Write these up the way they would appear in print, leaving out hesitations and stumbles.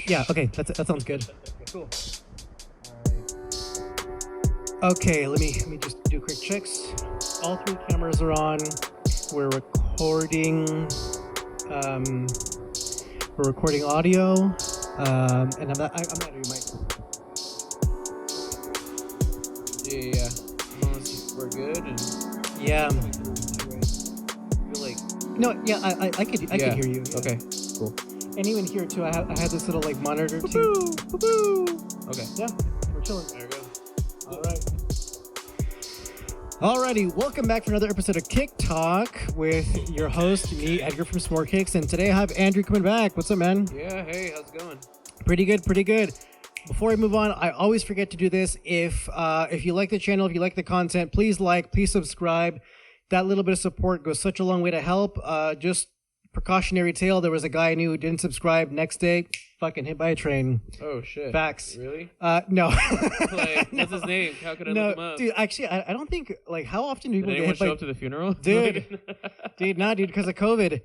Yeah, okay, that sounds good. Cool. Okay, let me just do quick checks. All three cameras are on. We're recording. We're recording audio, and I'm not doing mic. Yeah. As long as we're good and Yeah. feel like No, yeah, I could hear you. Yeah. Okay. Cool. And even here too, I had this little like monitor too. Okay. Yeah, we're chilling. There we go. All right. Alrighty, welcome back for another episode of KickTalk with your host, me, Edgar from S'more Kicks, and today I have Andrew coming back. What's up, man? Yeah, hey, how's it going? Pretty good. Before I move on, I always forget to do this. If you like the channel, if you like the content, please subscribe. That little bit of support goes such a long way to help. Just precautionary tale, there was a guy I knew who didn't subscribe. Next day, fucking hit by a train. Oh shit. Facts. Really? No. Like, what's his name? How could I No, look him up? dude, actually, I don't think, like, how often do people Did get anyone hit by... show up to the funeral? Dude, because of COVID.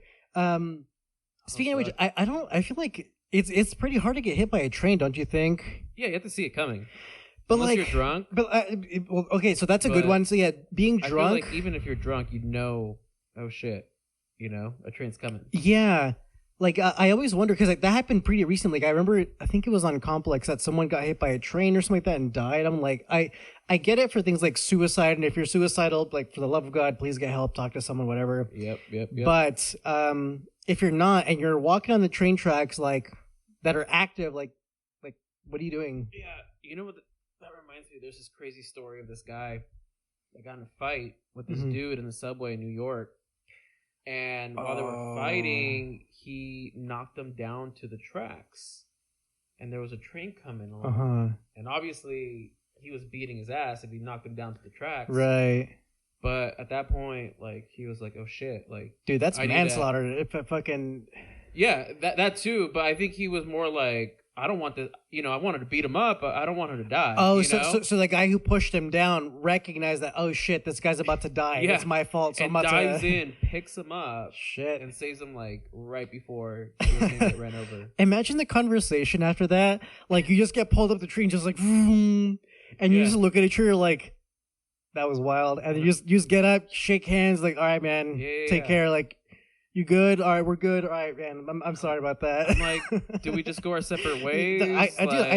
Speaking of which, I feel like it's pretty hard to get hit by a train, don't you think? Yeah, you have to see it coming. But Unless like, you're drunk. But well, okay, so that's a good But one. So yeah, being I feel drunk. like even if you're drunk, you know, oh shit, you know, a train's coming. Yeah, like I always wonder because like that happened pretty recently. Like I remember, I think it was on Complex that someone got hit by a train or something like that and died. I'm like, I get it for things like suicide, and if you're suicidal, like for the love of God, please get help, talk to someone, whatever. Yep. But if you're not and you're walking on the train tracks like that are active, like what are you doing? Yeah, you know what? That reminds me. There's this crazy story of this guy that got in a fight with this dude in the subway in New York, and while they were fighting, he knocked them down to the tracks, and there was a train coming along, and obviously he was beating his ass if he knocked him down to the tracks, Right. But at that point, like he was like, "Oh shit!" Like, Dude, that's I manslaughter. If it fucking yeah, that too. But I think he was more like, I don't want to, I wanted to beat him up, but I don't want her to die. Oh, you so know? so the guy who pushed him down recognized that, oh shit, this guy's about to die. Yeah. It's my fault. So and I'm about dives to in, picks him up, shit. and saves him like right before he was gonna get ran over. Imagine the conversation after that. Like you just get pulled up the tree and just like, vroom, and you just look at each other like, that was wild. And you just get up, shake hands, like, all right, man, take care. Like, you good? All right, we're good. All right, man. I'm sorry about that. I'm like, do we just go our separate ways? I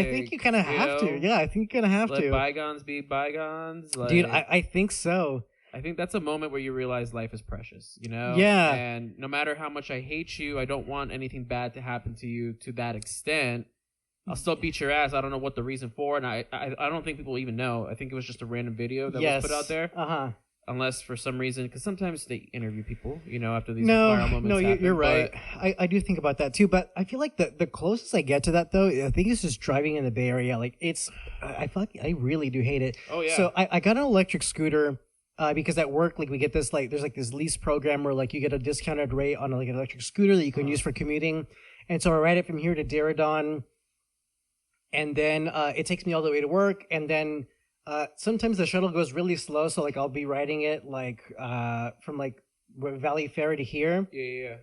think you kind of have to. Yeah, I think you kind of have let to. bygones be bygones. Like, dude, I think so. I think that's a moment where you realize life is precious, you know? Yeah. And no matter how much I hate you, I don't want anything bad to happen to you to that extent. I'll still beat your ass. I don't know what the reason for, and I don't think people even know. I think it was just a random video that was put out there. Unless for some reason, because sometimes they interview people, after these viral moments happen. You're right. I do think about that too, but I feel like the closest I get to that though, I think it's just driving in the Bay Area. Like I feel like I really do hate it. Oh yeah. So I got an electric scooter. Because at work, like we get this, like there's like this lease program where like you get a discounted rate on like an electric scooter that you can use for commuting, and so I ride it from here to Diridon. And then it takes me all the way to work. And then sometimes the shuttle goes really slow. So, like, I'll be riding it, like, from, like, Valley Fair to here. Yeah.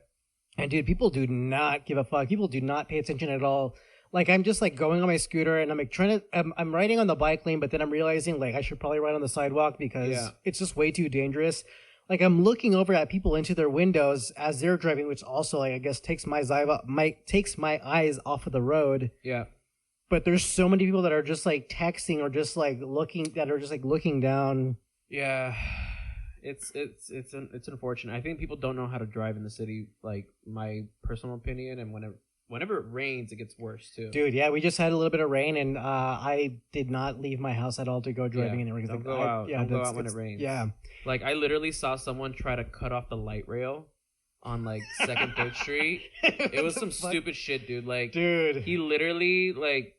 And, dude, people do not give a fuck. People do not pay attention at all. Like, I'm just, like, going on my scooter. And I'm, like, I'm riding on the bike lane. But then I'm realizing, like, I should probably ride on the sidewalk because it's just way too dangerous. Like, I'm looking over at people into their windows as they're driving, which also, like, I guess takes my eyes off of the road. Yeah. But there's so many people that are just like texting or just like looking down. Yeah, it's unfortunate. I think people don't know how to drive in the city. Like my personal opinion, and whenever it rains, it gets worse too. Dude, yeah, we just had a little bit of rain, and I did not leave my house at all to go driving anywhere. Don't go out. Don't go out when it rains. Yeah, like I literally saw someone try to cut off the light rail on like 2nd, 3rd Street. It was some stupid shit, dude. Like, dude, he literally like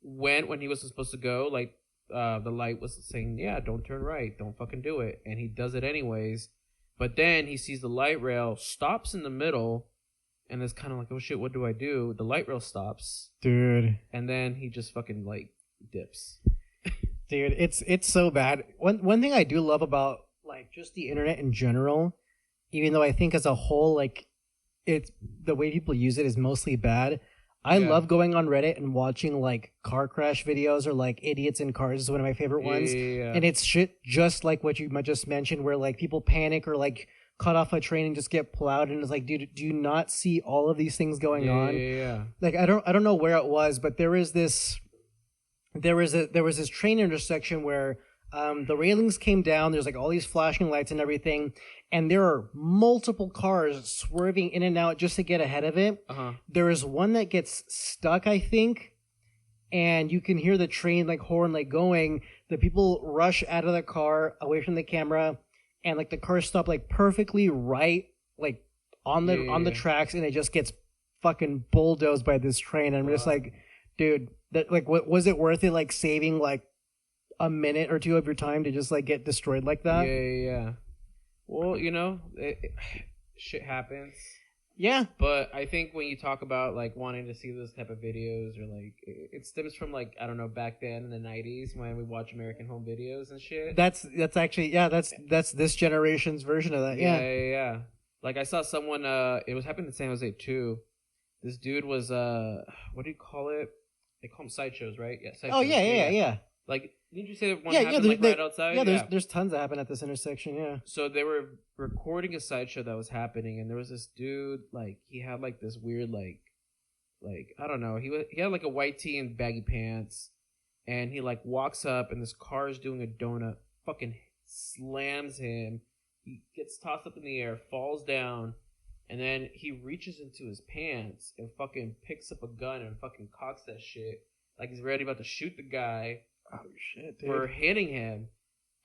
went when he was supposed to go. Like, the light was saying, "Yeah, don't turn right, don't fucking do it," and he does it anyways. But then he sees the light rail, stops in the middle, and is kind of like, "Oh shit, what do I do?" The light rail stops, dude, and then he just fucking like dips. Dude, it's so bad. One thing I do love about like just the internet in general, even though I think as a whole, like it's the way people use it is mostly bad. I love going on Reddit and watching like car crash videos or like idiots in cars is one of my favorite ones. And it's shit just like what you just mentioned, where like people panic or like cut off a train and just get plowed, and it's like, dude, do you not see all of these things going on? Like I don't know where it was, but there was this train intersection where the railings came down. There's like all these flashing lights and everything, and there are multiple cars swerving in and out just to get ahead of it. There is one that gets stuck, I think, and you can hear the train like horn like going. The people rush out of the car away from the camera, and like the car stopped like perfectly right like on the tracks, and it just gets fucking bulldozed by this train. And I'm just like, dude, that like what was it worth it, like saving like a minute or two of your time to just like get destroyed like that? Yeah. Well, you know, shit happens. Yeah. But I think when you talk about like wanting to see those type of videos, or like it stems from like, I don't know, back then in the 90s when we watch American Home Videos and shit. That's actually, yeah, that's this generation's version of that. Yeah. Like I saw someone, it was happening in San Jose too. This dude was what do you call it? They call them sideshows, right? Yeah. Sideshows. Oh yeah. Like, didn't you say that one happened like right outside? Yeah, there's tons that happen at this intersection. Yeah. So they were recording a sideshow that was happening, and there was this dude, like he had like this weird like I don't know, he had like a white tee and baggy pants, and he like walks up, and this car is doing a donut, fucking slams him. He gets tossed up in the air, falls down, and then he reaches into his pants and fucking picks up a gun and fucking cocks that shit like he's ready about to shoot the guy. Oh shit, dude. For hitting him.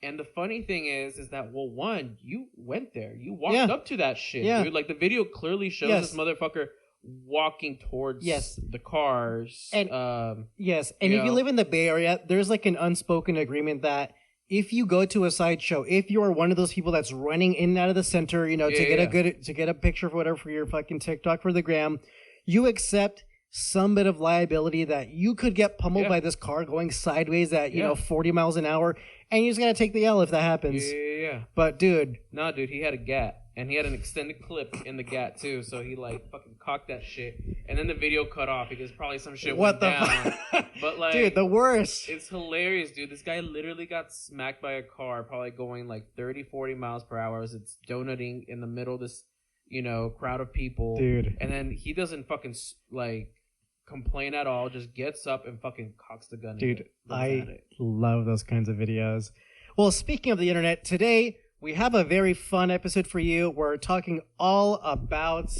And the funny thing is that, well, one, you went there. You walked up to that shit, dude. Like, the video clearly shows this motherfucker walking towards the cars. And, and if you live in the Bay Area, there's like an unspoken agreement that if you go to a sideshow, if you are one of those people that's running in and out of the center, you know, to get a picture for whatever, for your fucking TikTok, for the gram, you accept some bit of liability that you could get pummeled by this car going sideways at, you know, 40 miles an hour, and you just gotta take the L if that happens. Yeah. But dude. No, dude, he had a GAT, and he had an extended clip in the GAT too, so he like fucking cocked that shit, and then the video cut off because probably some shit went down. But like, dude, the worst. It's hilarious, dude. This guy literally got smacked by a car, probably going like 30, 40 miles per hour as it's donuting in the middle of this, you know, crowd of people. Dude. And then he doesn't fucking like complain at all, just gets up and fucking cocks the gun. Dude, I love those kinds of videos. Well, speaking of the internet, today we have a very fun episode for you. We're talking all about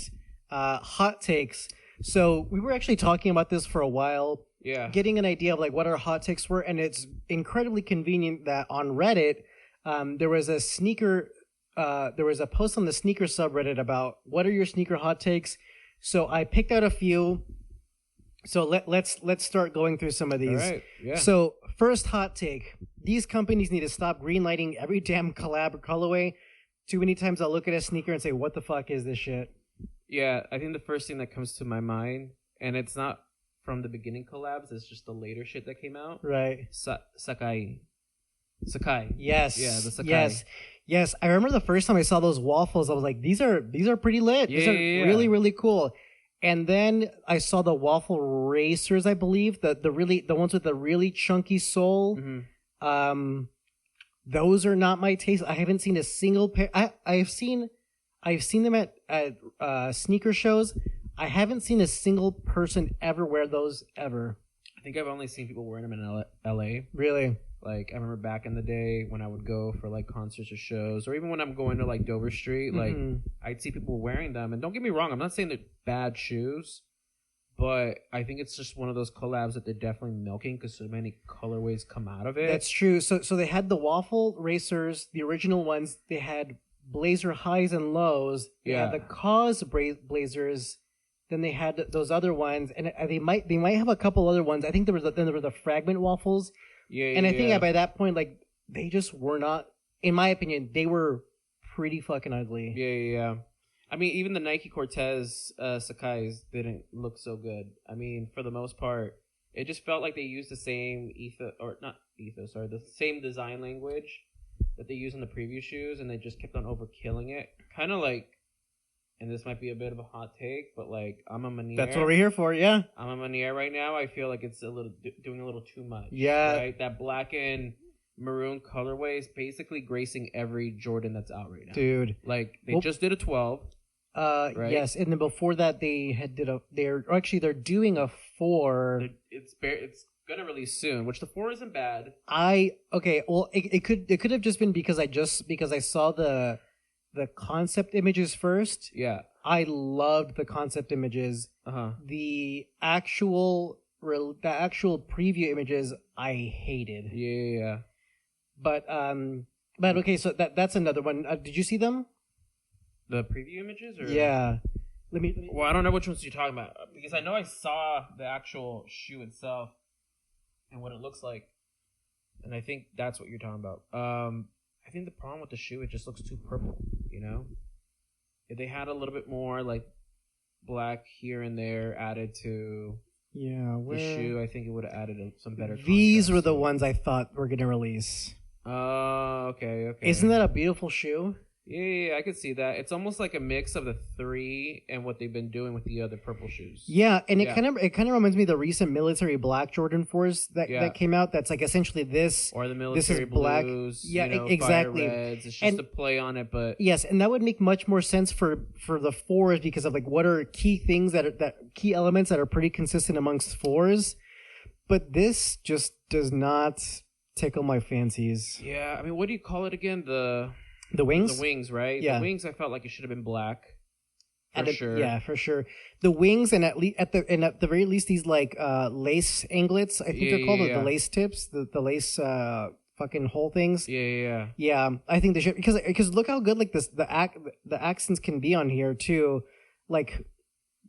hot takes. So we were actually talking about this for a while, getting an idea of like what our hot takes were, and it's incredibly convenient that on Reddit there was a post on the sneaker subreddit about what are your sneaker hot takes. So I picked out a few. So let's start going through some of these. All right. Yeah. So first hot take: these companies need to stop greenlighting every damn collab or colorway. Too many times I'll look at a sneaker and say, "What the fuck is this shit?" Yeah, I think the first thing that comes to my mind, and it's not from the beginning collabs, it's just the later shit that came out. Right. Sakai. Yes. Yeah, the Sakai. Yes. I remember the first time I saw those waffles, I was like, "These are pretty lit. These are really, really cool." And then I saw the waffle racers, I believe, the ones with the really chunky sole. Mm-hmm. Those are not my taste. I haven't seen a single pair. I've seen them at sneaker shows. I haven't seen a single person ever wear those ever. I think I've only seen people wearing them in LA. Really? Like, I remember back in the day when I would go for, like, concerts or shows, or even when I'm going to, like, Dover Street, like, I'd see people wearing them. And don't get me wrong, I'm not saying they're bad shoes, but I think it's just one of those collabs that they're definitely milking because so many colorways come out of it. That's true. So they had the waffle racers, the original ones. They had blazer highs and lows. They had the cause blazers. Then they had those other ones, and they might have a couple other ones. I think there were the fragment waffles. And I think by that point, like, they just were not, in my opinion, they were pretty fucking ugly. Yeah. I mean, even the Nike Cortez Sakai's didn't look so good. I mean, for the most part, it just felt like they used the same the same design language that they used in the previous shoes, and they just kept on overkilling it. Kind of like, and this might be a bit of a hot take, but like I'm a Meunier. That's what we're here for. Yeah. I'm a Meunier right now. I feel like it's doing a little too much. Yeah. Right. That black and maroon colorway is basically gracing every Jordan that's out right now. Dude. Like they just did a 12. Right? Yes, and then before that they're doing a 4. It's gonna release soon, which the 4 isn't bad. It could have just been because I saw the concept images first. Yeah. I loved the concept images. The actual preview images I hated. Yeah. But okay, so that's another one. Did you see them? The preview images? Or? Yeah. Let me. Well, I don't know which ones you're talking about because I know I saw the actual shoe itself and what it looks like, and I think that's what you're talking about. I think the problem with the shoe, it just looks too purple. You know, if they had a little bit more like black here and there added to the shoe, I think it would have added some better. These contrast. were the ones I thought were gonna release. Oh, okay. Isn't that a beautiful shoe? Yeah, I could see that. It's almost like a mix of the 3 and what they've been doing with the other purple shoes. Yeah, and it kind of reminds me of the recent military black Jordan 4s that came out. That's like essentially this or the military blues. Yeah, exactly. Fire reds. It's just a play on it, but yes, and that would make much more sense for the 4s because of like what are key things key elements that are pretty consistent amongst 4s. But this just does not tickle my fancies. Yeah, I mean, what do you call it again? The wings? The wings, right? Yeah. The wings, I felt like it should have been black. Sure. Yeah, for sure. The wings and at the very least these like lace anglets, I think they're called the lace tips, the lace fucking hole things. Yeah. Yeah, I think they should because look how good like the accents can be on here too. Like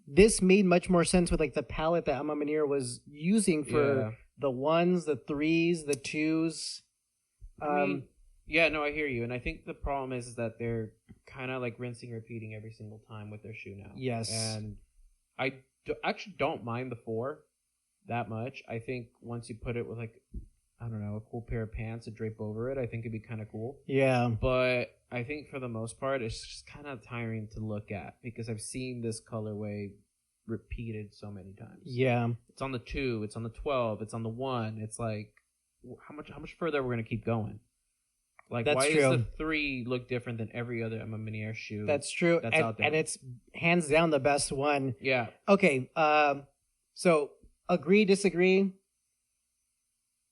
this made much more sense with like the palette that Ama Meunier was using for the 1s, the 3s, the 2s. Yeah, no, I hear you, and I think the problem is that they're kind of like rinsing, repeating every single time with their shoe now. Yes, and I actually don't mind the 4 that much. I think once you put it with like I don't know a cool pair of pants to drape over it, I think it'd be kind of cool. Yeah, but I think for the most part, it's just kind of tiring to look at because I've seen this colorway repeated so many times. Yeah, it's on the 2, it's on the 12, it's on the 1. It's like how much further we're gonna keep going. Like, that's why true. does the 3 look different than every other Ama Meunier shoe? That's true. That's out there. And it's hands down the best one. Yeah. Okay. So agree, disagree?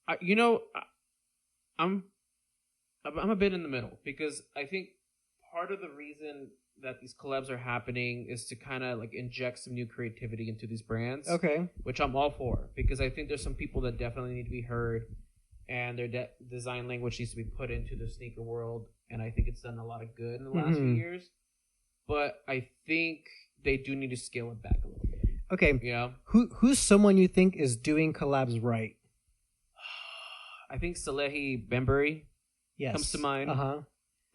I'm a bit in the middle because I think part of the reason that these collabs are happening is to kind of like inject some new creativity into these brands. Okay. Which I'm all for because I think there's some people that definitely need to be heard. And their design language needs to be put into the sneaker world, and I think it's done a lot of good in the last few years. But I think they do need to scale it back a little bit. Okay, you know, who's someone you think is doing collabs right? I think Salehi Bembury comes to mind.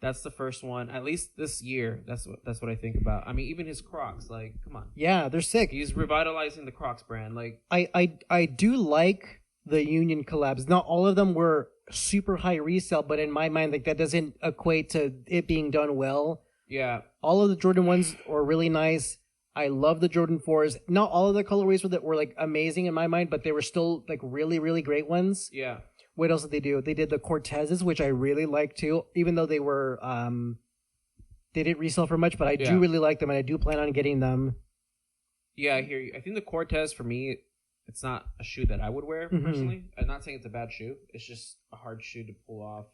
That's the first one, at least this year. That's what I think about. I mean, even his Crocs, like, come on, yeah, they're sick. He's revitalizing the Crocs brand. Like, I do like the Union collabs. Not all of them were super high resale, but in my mind, like that doesn't equate to it being done well. Yeah. All of the Jordan 1s were really nice. I love the Jordan 4s. Not all of the colorways were like amazing in my mind, but they were still like really, really great ones. Yeah. What else did they do? They did the Cortezes, which I really like too, even though they were they didn't resell for much, but I do really like them and I do plan on getting them. Yeah, I hear you. I think the Cortez for me, it's not a shoe that I would wear personally. I'm not saying it's a bad shoe. It's just a hard shoe to pull off.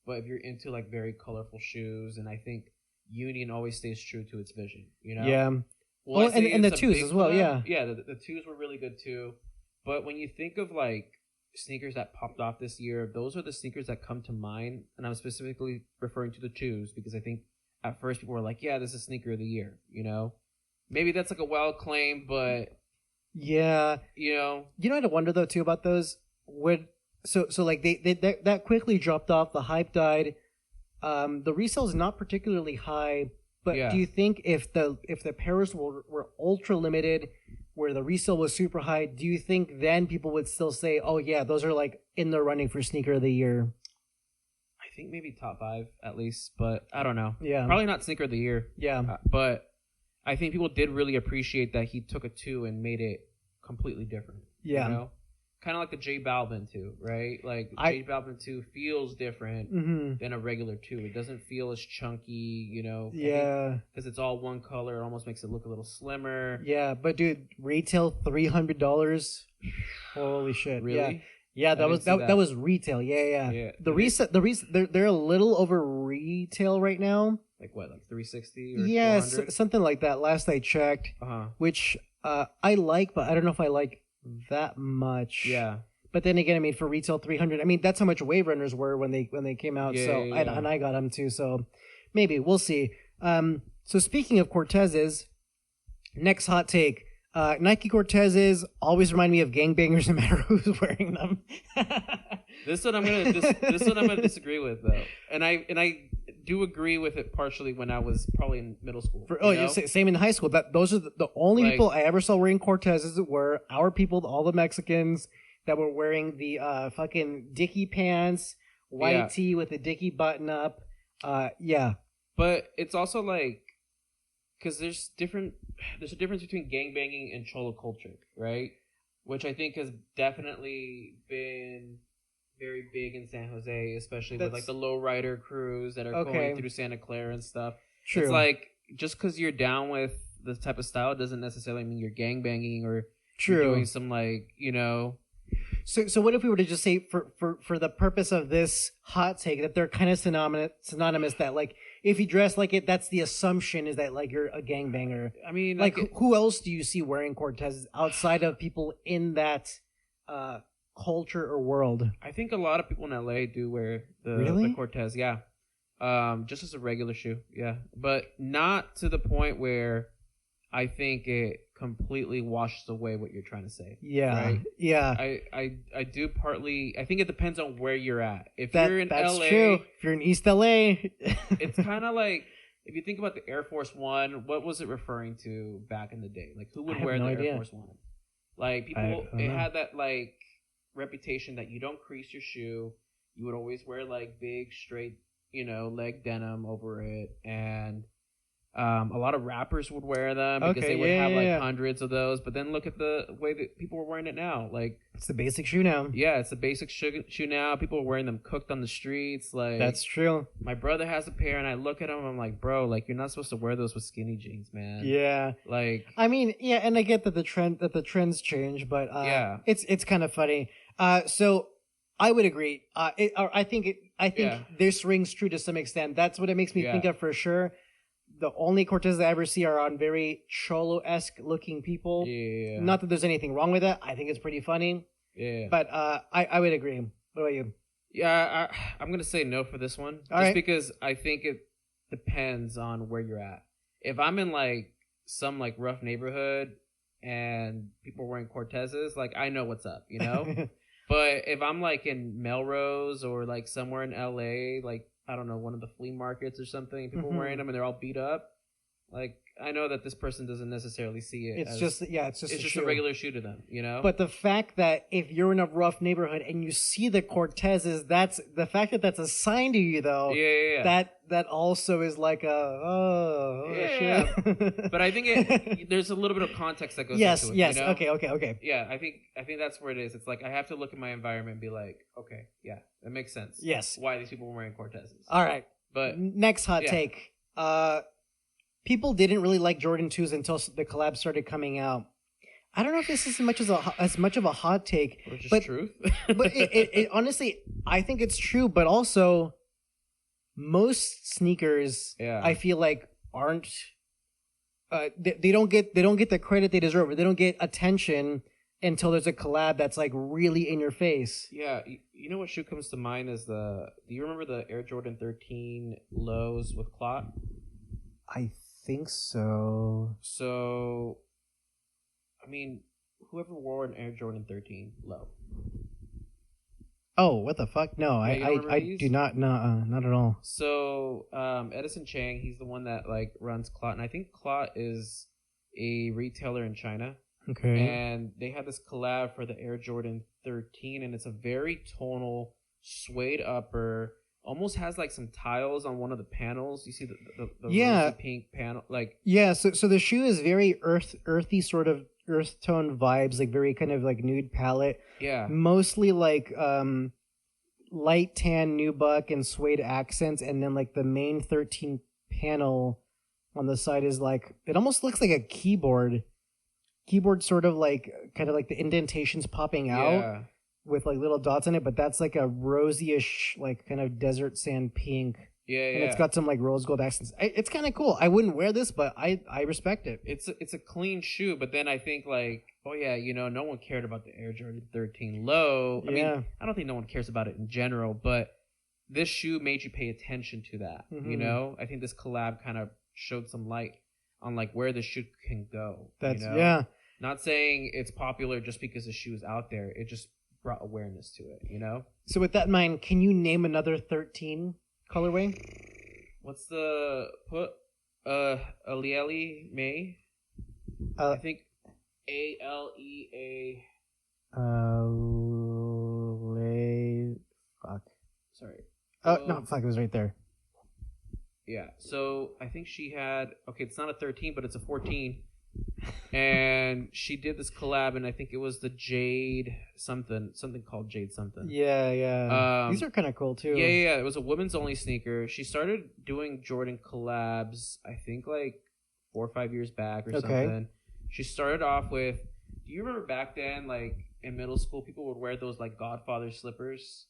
But if you're into like very colorful shoes, and I think Union always stays true to its vision, you know? Yeah. Well, and the 2s as well, yeah. Yeah, the 2s were really good too. But when you think of like sneakers that popped off this year, those are the sneakers that come to mind. And I'm specifically referring to the 2s because I think at first people were like, yeah, this is sneaker of the year, you know? Maybe that's like a wild claim, but yeah, I had to wonder though too about those. So like they that quickly dropped off. The hype died. The resale is not particularly high, but do you think if the pairs were ultra limited, where the resale was super high, do you think then people would still say, oh yeah, those are like in the running for sneaker of the year? I think maybe top 5 at least, but I don't know. Yeah, probably not sneaker of the year. Yeah, but I think people did really appreciate that he took a 2 and made it completely different. Yeah. You know? Kind of like the J Balvin 2, right? Like J Balvin 2 feels different than a regular 2. It doesn't feel as chunky, you know? Yeah. Because it's all one color. It almost makes it look a little slimmer. Yeah, but dude, retail $300. Holy shit! Really? Yeah. That was retail. Yeah. They're a little over retail right now. Like what? Like 360 or yeah, something like that. Last I checked, which I like, but I don't know if I like that much. Yeah. But then again, I mean, for retail 300, I mean that's how much Wave Runners were when they came out. And I got them too. So maybe we'll see. So speaking of Cortezes, next hot take. Nike Cortezes always remind me of gangbangers no matter who's wearing them. This one I'm gonna disagree with though, and I do agree with it partially when I was probably in middle school. Same in high school. Those are the only people I ever saw wearing Cortezes were our people, all the Mexicans that were wearing the fucking Dickie pants, white tee with the Dickie button up. But it's also like, because there's a difference between gangbanging and cholo culture, right? Which I think has definitely been very big in San Jose, especially with like the lowrider crews that are going through Santa Clara and stuff. True. It's like, just because you're down with this type of style doesn't necessarily mean you're gangbanging or you're doing some like, you know. So what if we were to just say for the purpose of this hot take that they're kind of synonymous that like if you dress like it, that's the assumption is that like you're a gangbanger. I mean, like who else do you see wearing Cortez outside of people in that culture or world? I think a lot of people in LA do wear the Cortez, yeah. Just as a regular shoe, yeah. But not to the point where I think it completely washes away what you're trying to say. Yeah. Right? Yeah. I do partly. I think it depends on where you're at. If you're in that's LA, true. If you're in East LA, it's kind of like if you think about the Air Force One. What was it referring to back in the day? Like who would wear the Air Force One? Like people, it had that like reputation that you don't crease your shoe. You would always wear like big straight, leg denim over it, and a lot of rappers would wear them because they would have like hundreds of those. But then look at the way that people are wearing it now. Like it's the basic shoe now. Yeah, it's the basic shoe now. People are wearing them cooked on the streets. Like that's true. My brother has a pair, and I look at him. I'm like, bro, like you're not supposed to wear those with skinny jeans, man. Yeah. Like I mean, yeah, and I get that the trends change, but it's kind of funny. So I would agree. I think this rings true to some extent. That's what it makes me think of for sure. The only Cortez I ever see are on very cholo-esque looking people. Yeah. Not that there's anything wrong with that. I think it's pretty funny. Yeah. But I would agree. What about you? Yeah, I'm going to say no for this one. Because I think it depends on where you're at. If I'm in like some like rough neighborhood and people are wearing Cortezes, like I know what's up, But if I'm like in Melrose or like somewhere in LA, like I don't know, one of the flea markets or something, people wearing them and they're all beat up. Like I know that this person doesn't necessarily see it. It's just a regular shoe to them, But the fact that if you're in a rough neighborhood and you see the Cortezes, that's the fact that that's a sign to you, though. Yeah. That also is like shit. But I think there's a little bit of context that goes into it. Yes. Okay. Yeah, I think that's where it is. It's like I have to look at my environment and be like, okay, yeah, that makes sense. Yes. Why these people are wearing Cortezes. All right. But next hot take. People didn't really like Jordan 2s until the collab started coming out. I don't know if this is as much of a hot take, but truth. But it honestly, I think it's true. But also, most sneakers, I feel like aren't. They don't get the credit they deserve. Or they don't get attention until there's a collab that's like really in your face. Yeah, you know what shoe comes to mind is do you remember the Air Jordan 13 lows with clot? I think so. So, I mean, whoever wore an Air Jordan 13 low? Oh, what the fuck? No, I do not. No, not at all. So, Edison Chang, he's the one that like runs Clot, and I think Clot is a retailer in China. Okay. And they had this collab for the Air Jordan 13, and it's a very tonal suede upper, almost has like some tiles on one of the panels. You see the Yeah. rosy pink panel, like Yeah, so the shoe is very earthy, sort of earth tone vibes, like very kind of like nude palette. yeah, Mostly like light tan nubuck and suede accents, and then like the main 13 panel on the side is like it almost looks like a keyboard. Keyboard sort of like kind of like the indentations popping out yeah, with like little dots in it, but that's like a rosy-ish like kind of desert sand pink. yeah, And yeah. it's got some like rose gold accents. It's kind of cool. I wouldn't wear this, but I respect it. It's a clean shoe, but then I think like, oh yeah, you know, no one cared about the Air Jordan 13 Low. I Yeah. mean, I don't think no one cares about it in general, but this shoe made you pay attention to that. You Mhm. know, I think this collab kind of showed some light on like where the shoe can go. That's you know? yeah. Not saying it's popular just because the shoe is out there. It just brought awareness to it. You know. So with that in mind, can you name another 13 colorway? What's the put? Alieli May. I think ALEA. Fuck. Sorry. Oh no, fuck! It was right there. Yeah. So I think she had. Okay, it's not a 13, but it's a 14. And she did this collab, and I think it was the Jade something called Jade something. Yeah, yeah. Um, These are kind of cool too. Yeah. It was a women's only sneaker. She started doing Jordan collabs, I think like 4 or 5 years back or something. She started off with. Do you remember back then, like in middle school, people would wear those like Godfather slippers?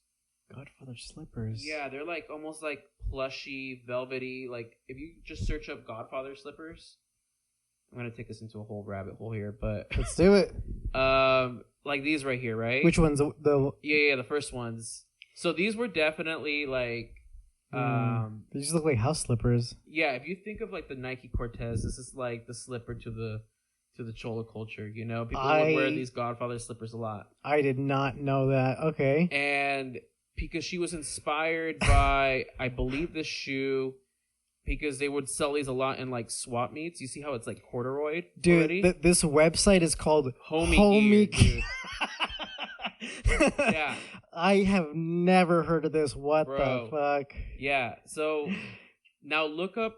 Godfather slippers. Yeah, they're like almost like plushy, velvety. Like if you just search up Godfather slippers. I'm gonna take us into a whole rabbit hole here, but Let's do it. like these right here, right? Which one's the? Yeah, the first ones. So these were definitely like, They just look like house slippers. yeah. If you think of like the Nike Cortez, this is like the slipper to the cholo culture. You know, people would wear these Godfather slippers a lot. I did not know that. Okay. And because she was inspired by, I believe, this shoe. Because they would sell these a lot in like swap meets. You see how it's like corduroy, dude. This website is called Homie Gear, dude. Yeah, I have never heard of this. What Bro. the fuck? Yeah. So now look up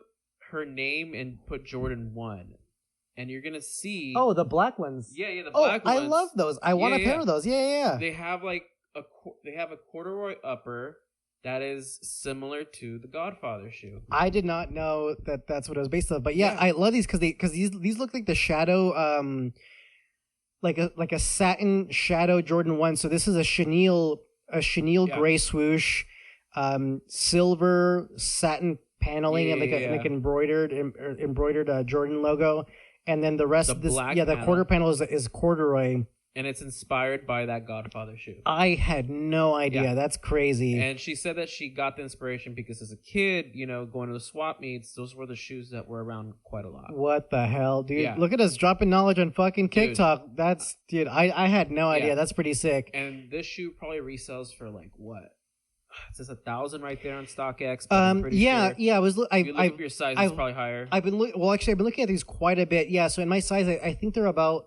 her name and put Jordan 1, and you're gonna see. Oh, the black ones. Yeah, the black ones. I love those. I want a pair of those. Yeah. They have like they have a corduroy upper. That is similar to the Godfather shoe. I did not know that that's what it was based on, but yeah. I love these because these look like the shadow, like a satin shadow Jordan 1. So this is a chenille gray swoosh, silver satin paneling and like embroidered Jordan logo, and then the rest of this the quarter panel is corduroy. And it's inspired by that Godfather shoe. I had no idea. Yeah. That's crazy. And she said that she got the inspiration because as a kid, you know, going to the swap meets, those were the shoes that were around quite a lot. What the hell, dude? Yeah. Look at us dropping knowledge on fucking KickTalk. That's, dude, I had no idea. That's pretty sick. And this shoe probably resells for like what? It says 1,000 right there on StockX. I'm pretty sure. I was. If you look up your size, it's probably higher. I've been looking at these quite a bit. Yeah, so in my size, I think they're about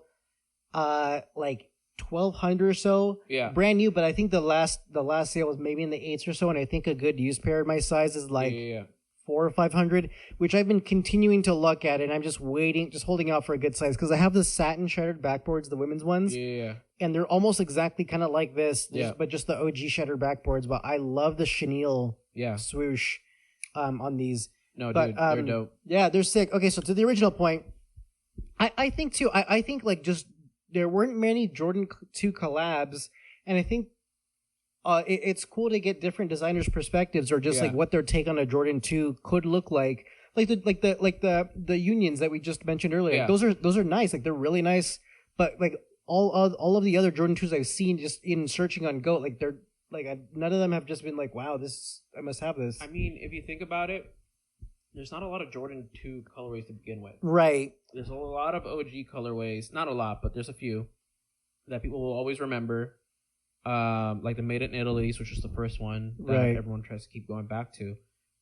like 1,200 or so. Yeah, brand new. But I think the last sale was maybe in the 8s or so, and I think a good used pair of my size is like 400 or 500, which I've been continuing to look at, and I'm just holding out for a good size because I have the satin shattered backboards, the women's ones. Yeah. And they're almost exactly kind of like this, but just the OG shattered backboards. But I love the chenille swoosh on these. No, dude, they're dope. Yeah, they're sick. Okay, so to the original point, I think too. I think like just there weren't many Jordan 2 collabs, and I think it's cool to get different designers' perspectives or just like what their take on a Jordan 2 could look like. Like the unions that we just mentioned earlier. Yeah. Those are nice. Like they're really nice, but like all of the other Jordan 2s I've seen just in searching on GOAT, like they're like none of them have just been like, wow, I must have this. I mean, if you think about it, there's not a lot of Jordan 2 colorways to begin with. Right. There's a lot of OG colorways. Not a lot, but there's a few that people will always remember. Like the Made in Italy's, which was the first one that everyone tries to keep going back to.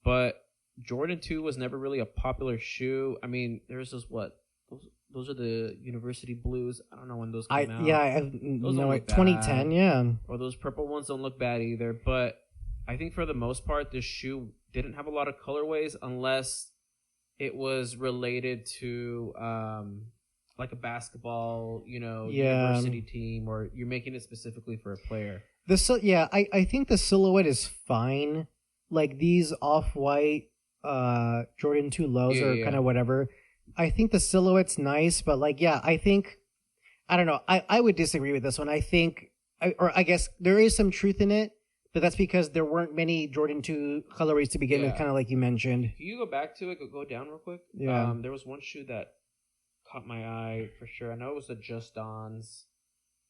But Jordan 2 was never really a popular shoe. I mean, there's those are the University Blues. I don't know when those came out. Yeah, 2010, yeah. Or those purple ones don't look bad either. But I think for the most part, this shoe didn't have a lot of colorways unless it was related to like a basketball, university team, or you're making it specifically for a player. I think the silhouette is fine. Like these off-white Jordan 2 lows are kind of whatever. I think the silhouette's nice, but like, I think, I don't know. I would disagree with this one. I guess there is some truth in it, but that's because there weren't many Jordan 2 colorways to begin with, kind of like you mentioned. If you go back to it, go down real quick. Yeah. There was one shoe that caught my eye for sure. I know it was the Just Dons,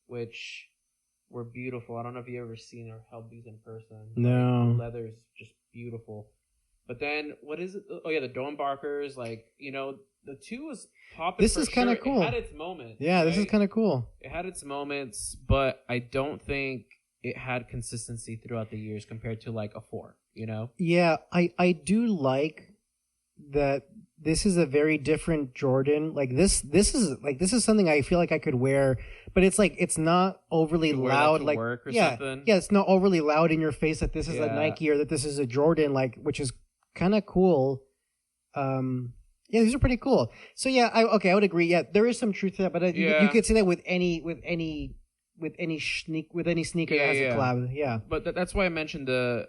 which were beautiful. I don't know if you ever seen or held these in person. No. The leather is just beautiful. But then, what is it? Oh, yeah, the Dome Barkers. Like, the 2 was popping. This is kind of cool. It had its moments. Yeah, right? This is kind of cool. It had its moments, but I don't think it had consistency throughout the years compared to like a 4, Yeah, I do like that this is a very different Jordan. Like this is something I feel like I could wear, but it's like it's not overly loud, like work or something. Yeah, it's not overly loud in your face that this is a Nike or that this is a Jordan, like, which is kind of cool. Yeah, these are pretty cool. So yeah, I would agree. Yeah, there is some truth to that, but you could say that with any sneaker that has a collab. Yeah, but that's why I mentioned the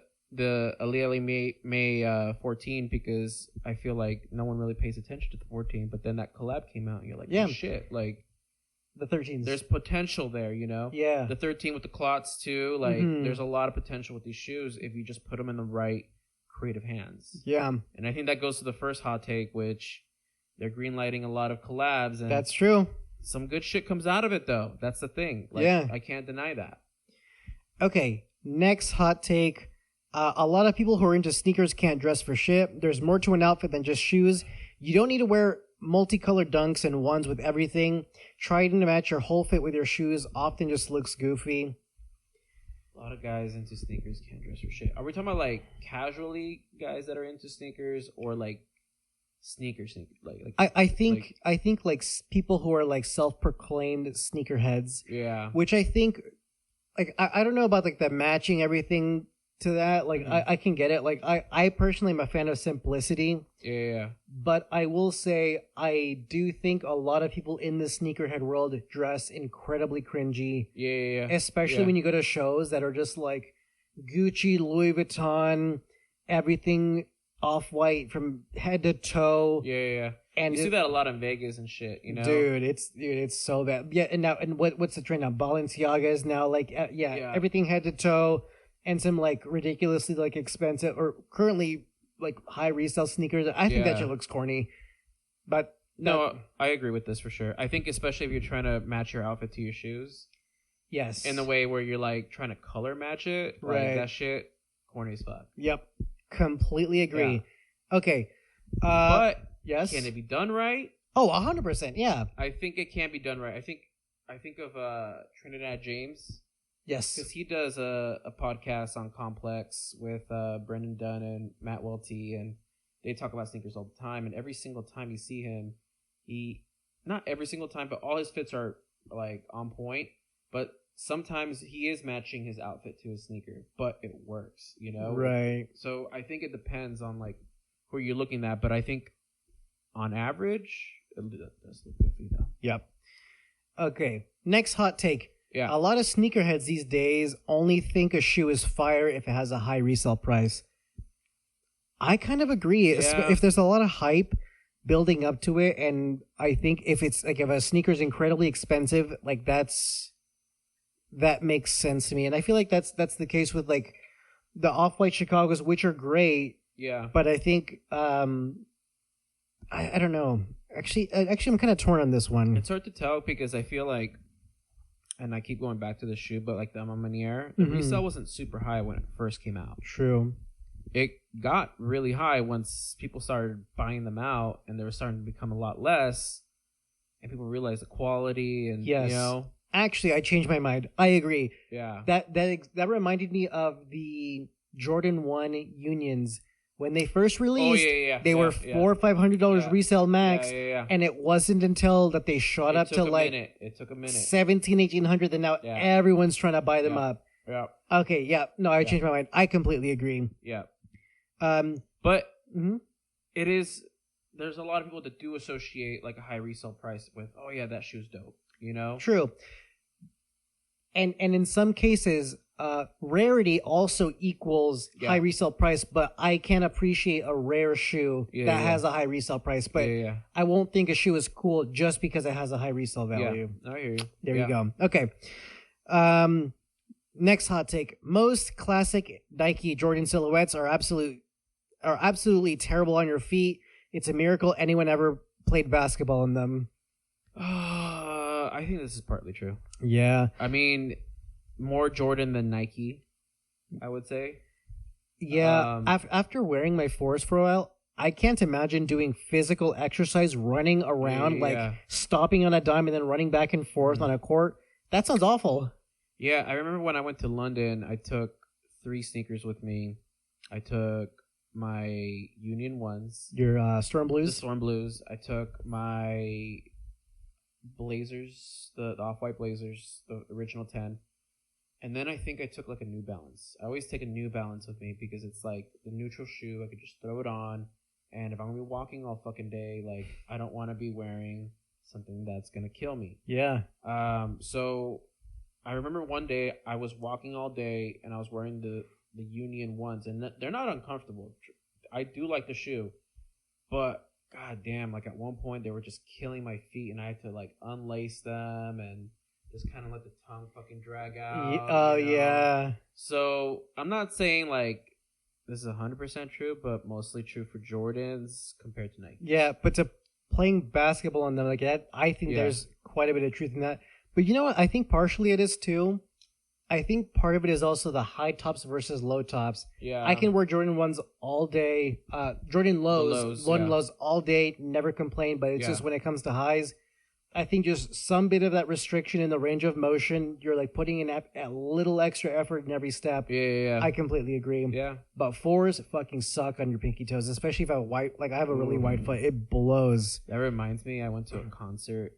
Aliyah May 14, because I feel like no one really pays attention to the 14, but then that collab came out and you're like, oh, shit, like the 13s. There's potential there, Yeah. The 13 with the clots too, like there's a lot of potential with these shoes if you just put them in the right creative hands. Yeah. And I think that goes to the first hot take, which they're greenlighting a lot of collabs, and that's true. Some good shit comes out of it though. That's the thing. Like, I can't deny that. Okay. Next hot take. A lot of people who are into sneakers can't dress for shit. There's more to an outfit than just shoes. You don't need to wear multicolored dunks and ones with everything. Trying to match your whole fit with your shoes often just looks goofy. A lot of guys into sneakers can't dress for shit. Are we talking about like casually guys that are into sneakers, or like sneakers? Like I think people who are like self-proclaimed sneakerheads. Yeah. Which I think, like, I don't know about like the matching everything to that. Like, I can get it. Like, I personally am a fan of simplicity. Yeah. But I will say, I do think a lot of people in the sneakerhead world dress incredibly cringy. Yeah. Especially when you go to shows that are just like Gucci, Louis Vuitton, everything off-white from head to toe. Yeah. And you see that a lot in Vegas and shit, Dude, it's so bad. Yeah, and what's the trend now? Balenciaga is now like, everything head to toe. And some like ridiculously like expensive or currently like high resale sneakers. I think that shit looks corny. But no, I agree with this for sure. I think especially if you're trying to match your outfit to your shoes. Yes. In the way where you're like trying to color match it. Right. Like, that shit corny as fuck. Yep. Completely agree. Yeah. Okay. But yes. Can it be done right? Oh, 100%. Yeah. I think it can be done right. I think of Trinidad James. Yes. Because he does a podcast on Complex with Brendan Dunn and Matt Welty, and they talk about sneakers all the time. And every single time you see him, not every single time, but all his fits are like on point. But sometimes he is matching his outfit to his sneaker, but it works, Right. So I think it depends on like who you're looking at, but I think on average, it does look good for you though. Yep. Okay. Next hot take. Yeah. A lot of sneakerheads these days only think a shoe is fire if it has a high resale price. I kind of agree. Yeah. If there's a lot of hype building up to it, and I think if it's like if a sneaker is incredibly expensive, like that makes sense to me. And I feel like that's the case with like the Off-White Chicagos, which are great. Yeah. But I think I don't know. Actually, I'm kind of torn on this one. It's hard to tell because I feel like, and I keep going back to the shoe, but like the Amamaniere, the resale wasn't super high when it first came out. True. It got really high once people started buying them out, and they were starting to become a lot less, and people realized the quality, and Actually, I changed my mind. I agree. Yeah. That reminded me of the Jordan 1 Unions. When they first released, they were $400 or $500 resale max, and it wasn't until that they shot up to like it took a minute, $1,700, $1,800, and now everyone's trying to buy them up. Yeah. Okay, yeah. No, I changed my mind. I completely agree. Yeah. Um, But mhm. it is. There's a lot of people that do associate like a high resale price with, oh yeah, that shoe's dope. You know. True. And in some cases, rarity also equals high resale price. But I can appreciate a rare shoe that has a high resale price. But I won't think a shoe is cool just because it has a high resale value. Yeah, I hear you. There you go. Okay. Next hot take: most classic Nike Jordan silhouettes are absolutely terrible on your feet. It's a miracle anyone ever played basketball in them. I think this is partly true. Yeah. I mean, more Jordan than Nike, I would say. Yeah. After wearing my fours for a while, I can't imagine doing physical exercise, running around, like stopping on a dime and then running back and forth on a court. That sounds awful. Yeah, I remember when I went to London, I took 3 sneakers with me. I took my Union ones. Your Storm Blues? The Storm Blues. I took my Blazers, the off-white Blazers, the original 10. And then I think I took like a New Balance. I always take a New Balance with me because it's like the neutral shoe. I could just throw it on. And if I'm going to be walking all fucking day, like I don't want to be wearing something that's going to kill me. Yeah. So I remember one day I was walking all day and I was wearing the Union ones, and they're not uncomfortable. I do like the shoe, but god damn, like at one point they were just killing my feet, and I had to like unlace them and just kind of let the tongue fucking drag out. Oh yeah. So I'm not saying like this is 100% true, but mostly true for Jordans compared to Nike. Yeah, but to playing basketball on them like that, I think there's quite a bit of truth in that. But you know what? I think partially it is too. I think part of it is also the high tops versus low tops. Yeah. I can wear Jordan 1s all day. Jordan lows, lows all day, never complain. But it's just when it comes to highs, I think just some bit of that restriction in the range of motion, you're like putting in a little extra effort in every step. Yeah. I completely agree. Yeah. But 4s fucking suck on your pinky toes, especially if I have I have a really wide foot. It blows. That reminds me, I went to a concert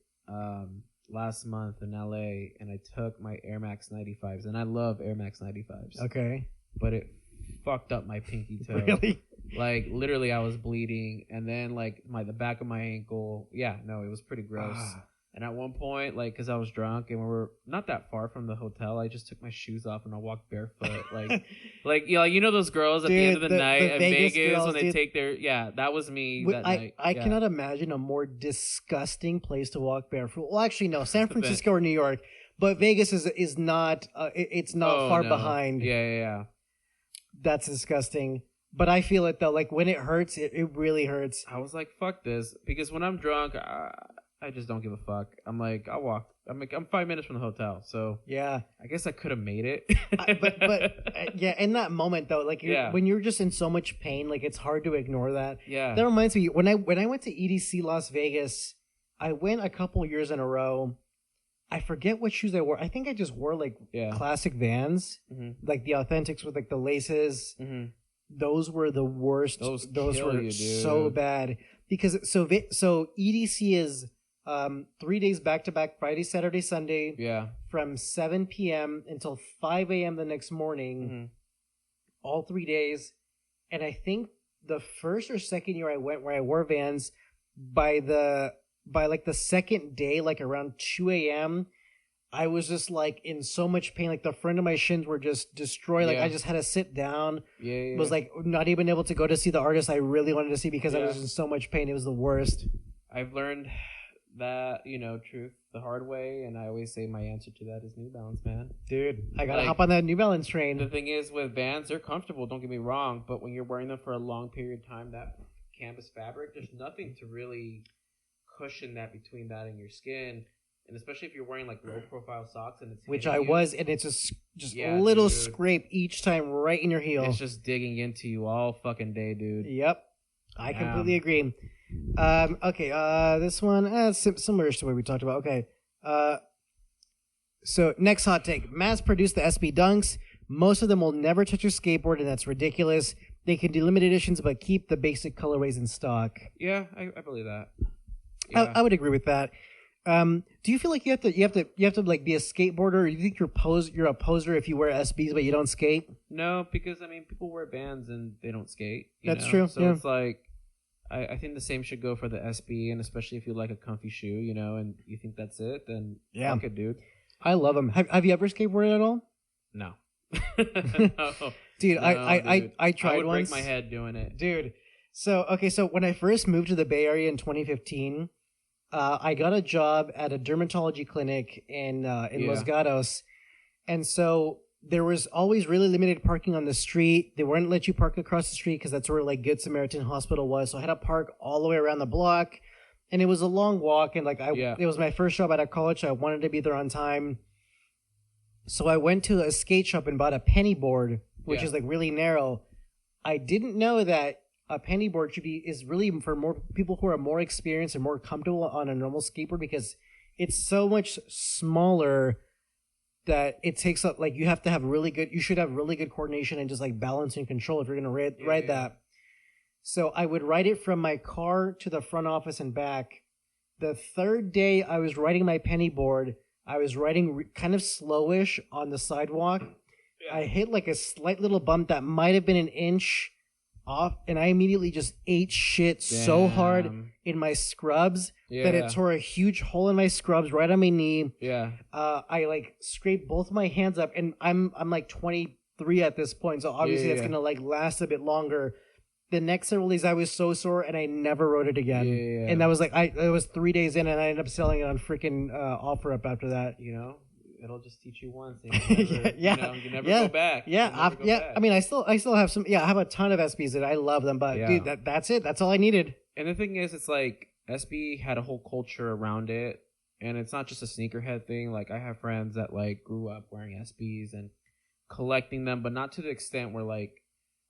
last month in LA, and I took my Air Max 95s, and I love Air Max 95s. Okay. But it fucked up my pinky toe. Really? Like literally I was bleeding, and then like the back of my ankle. Yeah, no, it was pretty gross. And at one point, like, because I was drunk and we were not that far from the hotel, I just took my shoes off and I walked barefoot. like you know those girls at the end of the night in Vegas girls, when they take their, that was me that night. I cannot imagine a more disgusting place to walk barefoot. Well, actually, no, San Francisco or New York, but Vegas is not, it's not far behind. Yeah. That's disgusting. But I feel it though, like when it hurts, it really hurts. I was like, fuck this. Because when I'm drunk, I just don't give a fuck. I'm like, I'll walk. I'm 5 minutes from the hotel, so yeah. I guess I could have made it. but in that moment though, like when you're just in so much pain, like it's hard to ignore that. Yeah. That reminds me, when I went to EDC Las Vegas, I went a couple years in a row. I forget what shoes I wore. I think I just wore like classic Vans, like the Authentics with like the laces. Mm-hmm. Those were the worst. Those were so bad because so EDC is 3 days back to back, Friday, Saturday, Sunday. Yeah. From 7 p.m. until 5 a.m. the next morning. All 3 days. And I think the first or second year I went where I wore Vans, by like the second day, like around 2 a.m., I was just like in so much pain. Like the front of my shins were just destroyed. Like I just had to sit down. Yeah. Was like not even able to go to see the artist I really wanted to see because I was in so much pain. It was the worst. I've learned that, truth the hard way, and I always say my answer to that is New Balance, man. Dude, I gotta hop on that New Balance train. The thing is with Vans, they're comfortable, don't get me wrong, but when you're wearing them for a long period of time, that canvas fabric, there's nothing to really cushion that between that and your skin. And especially if you're wearing like low profile socks and it's which I was, and it's just a little scrape each time right in your heel. It's just digging into you all fucking day, dude. Yep. I completely agree. Okay, this one similar to what we talked about. Okay. So next hot take. Mass produce the SB Dunks. Most of them will never touch your skateboard, and that's ridiculous. They can do limited editions, but keep the basic colorways in stock. Yeah, I believe that. Yeah. I would agree with that. Do you feel like you have to like be a skateboarder, or do you think you're a poser if you wear SBs but you don't skate? No, because I mean, people wear bands and they don't skate. That's true. So yeah. it's like, I think the same should go for the SB, and especially if you like a comfy shoe, and you think that's it, then Yeah. fuck it, dude. I love them. Have you ever skateboarded at all? No. No. Dude, No, I tried I would once. break my head doing it. Dude, so when I first moved to the Bay Area in 2015, I got a job at a dermatology clinic in Los Gatos, and so there was always really limited parking on the street. They wouldn't let you park across the street because that's where like Good Samaritan Hospital was. So I had to park all the way around the block, and it was a long walk. And it was my first job out of college. So I wanted to be there on time. So I went to a skate shop and bought a penny board, which is like really narrow. I didn't know that a penny board is really for more people who are more experienced and more comfortable on a normal skateboard, because it's so much smaller that it takes up, like, you should have really good coordination and just like balance and control if you're going to ride that. So I would ride it from my car to the front office and back. The third day I was riding my penny board, I was riding kind of slowish on the sidewalk. Yeah. I hit like a slight little bump that might have been an inch off, and I immediately just ate shit so hard in my scrubs that it tore a huge hole in my scrubs right on my knee. Yeah. I like scraped both my hands up, and I'm like 23 at this point, so obviously that's gonna like last a bit longer. The next several days I was so sore, and I never rode it again. Yeah. And that was like it was 3 days in, and I ended up selling it on freaking OfferUp after that. It'll just teach you once. You never go back. I mean, I still have some. Yeah, I have a ton of SBs that I love them, but dude, that's it. That's all I needed. And the thing is, it's like SB had a whole culture around it, and it's not just a sneakerhead thing. Like, I have friends that like grew up wearing SBs and collecting them, but not to the extent where like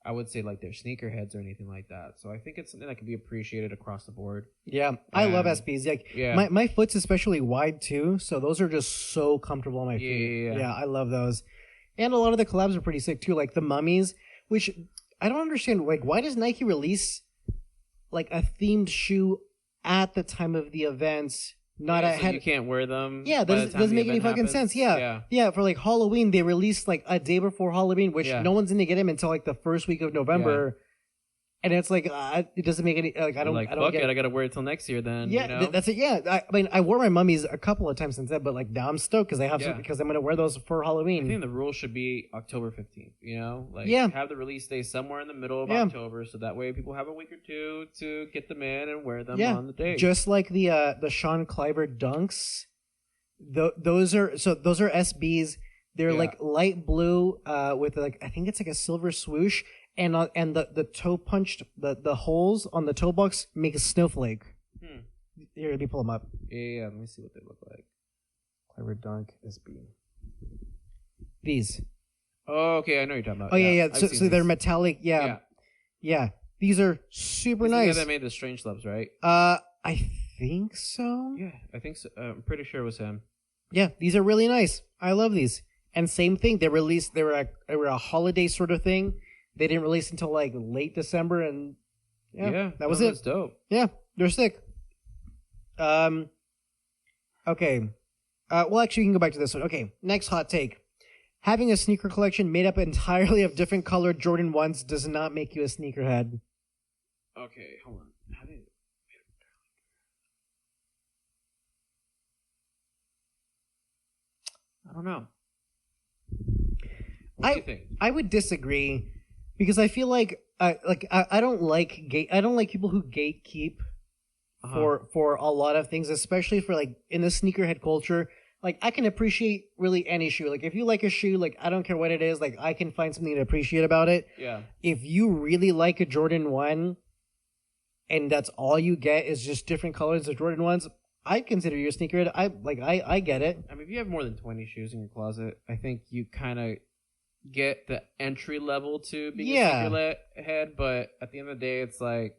I would say like they're sneakerheads or anything like that. So I think it's something that can be appreciated across the board. Yeah, I love SBs. Like, my foot's especially wide too, so those are just so comfortable on my feet. Yeah, I love those. And a lot of the collabs are pretty sick too, like the Mummies, which I don't understand. Like, why does Nike release like a themed shoe at the time of the events? Not so you can't wear them. Yeah, doesn't make any fucking sense. Yeah. For like Halloween, they released like a day before Halloween, which no one's gonna get them until like the first week of November. And it's like it doesn't make any like I don't fuck get it. I gotta wear it till next year then. Yeah, that's it. Yeah, I mean I wore my Mummies a couple of times since then, but like now I'm stoked because because I'm gonna wear those for Halloween. I think the rule should be October 15th. Have the release day somewhere in the middle of October, so that way people have a week or two to get them in and wear them on the day. Just like the Sean Kleiber Dunks. Those are SBs. They're like light blue with like I think it's like a silver swoosh. And the toe punched the holes on the toe box make a snowflake. Here, let me pull them up. Yeah. Let me see what they look like. Clever Dunk SB. These. Oh, okay. I know what you're talking about. Oh yeah. So they're metallic. Yeah. These are super nice. Yeah, that made the Strange Loves, right? I think so. Yeah, I think so. I'm pretty sure it was him. Yeah, these are really nice. I love these. And same thing. They were a holiday sort of thing. They didn't release until like late December, and that was it. That's dope. Yeah, they're sick. Okay. Well, actually, we can go back to this one. Okay, next hot take. Having a sneaker collection made up entirely of different colored Jordan 1s does not make you a sneakerhead. Okay, hold on. I don't know. What do you think? I would disagree. Because I feel like I don't like people who gatekeep for a lot of things, especially for like in the sneakerhead culture. Like, I can appreciate really any shoe. Like, if you like a shoe, like, I don't care what it is, like, I can find something to appreciate about it. Yeah. If you really like a Jordan 1 and that's all you get is just different colors of Jordan 1s, I consider you a sneakerhead. I get it. I mean, if you have more than 20 shoes in your closet, I think you kind of get the entry level to being a sneakerhead, but at the end of the day, it's like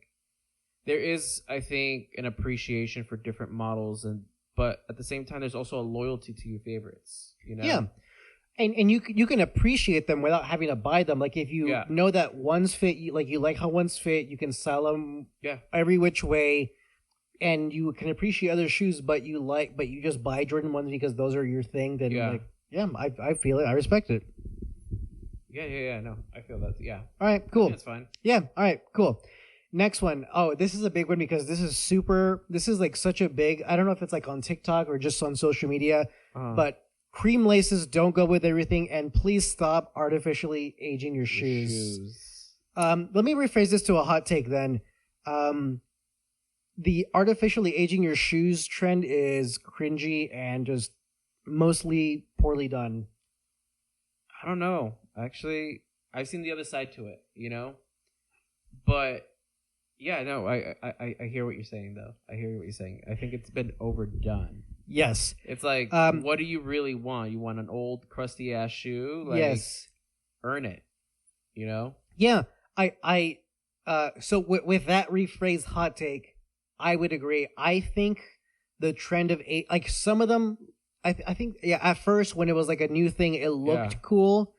there is, I think, an appreciation for different models, but at the same time, there's also a loyalty to your favorites. Yeah, and you can appreciate them without having to buy them. Like, if you know that ones fit, you like how ones fit, you can sell them every which way. and you can appreciate other shoes, but you just buy Jordan ones because those are your thing, then Yeah. I feel it. I respect it. Yeah. No, I feel that. Yeah. All right, cool. That's fine. Yeah, all right, cool. Next one. Oh, this is a big one because this is like such a big, I don't know if it's like on TikTok or just on social media, but cream laces don't go with everything, and please stop artificially aging your shoes. Let me rephrase this to a hot take then. The artificially aging your shoes trend is cringy and just mostly poorly done. I don't know. Actually, I've seen the other side to it, But yeah, no, I hear what you're saying though. I hear what you're saying. I think it's been overdone. Yes. It's like, what do you really want? You want an old crusty ass shoe? Like, yes. Earn it. Yeah. So with that rephrased hot take, I would agree. I think the trend of like some of them, I think at first when it was like a new thing, it looked cool,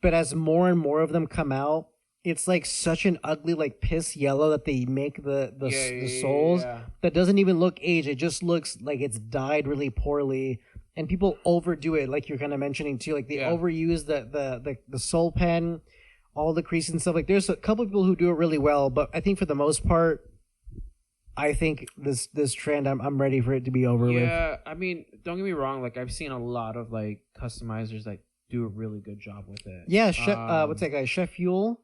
but as more and more of them come out, it's like such an ugly like piss yellow that they make the soles that doesn't even look aged. It just looks like it's dyed really poorly, and people overdo it, like you're kind of mentioning too. Like they overuse the sole pen, all the creases and stuff. Like there's a couple of people who do it really well, but I think for the most part, I think this trend, I'm ready for it to be over with. Yeah, I mean, don't get me wrong. Like I've seen a lot of like customizers that do a really good job with it. Yeah, what's that guy? Chef Fuel,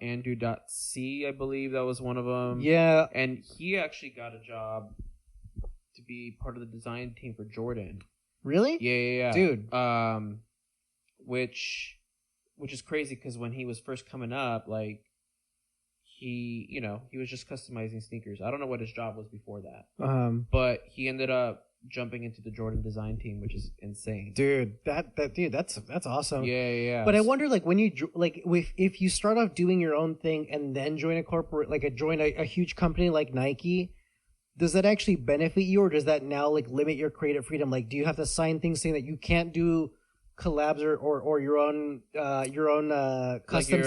Andrew.c, I believe that was one of them. Yeah, and he actually got a job to be part of the design team for Jordan. Really? Yeah, dude. Which is crazy because when he was first coming up, like. He was just customizing sneakers. I don't know what his job was before that. But he ended up jumping into the Jordan design team, which is insane. Dude, that's awesome. Yeah. But I wonder, like, when you if you start off doing your own thing and then join a corporate, like join a huge company like Nike, does that actually benefit you, or does that now like limit your creative freedom? Like, do you have to sign things saying that you can't do collabs or your own customs,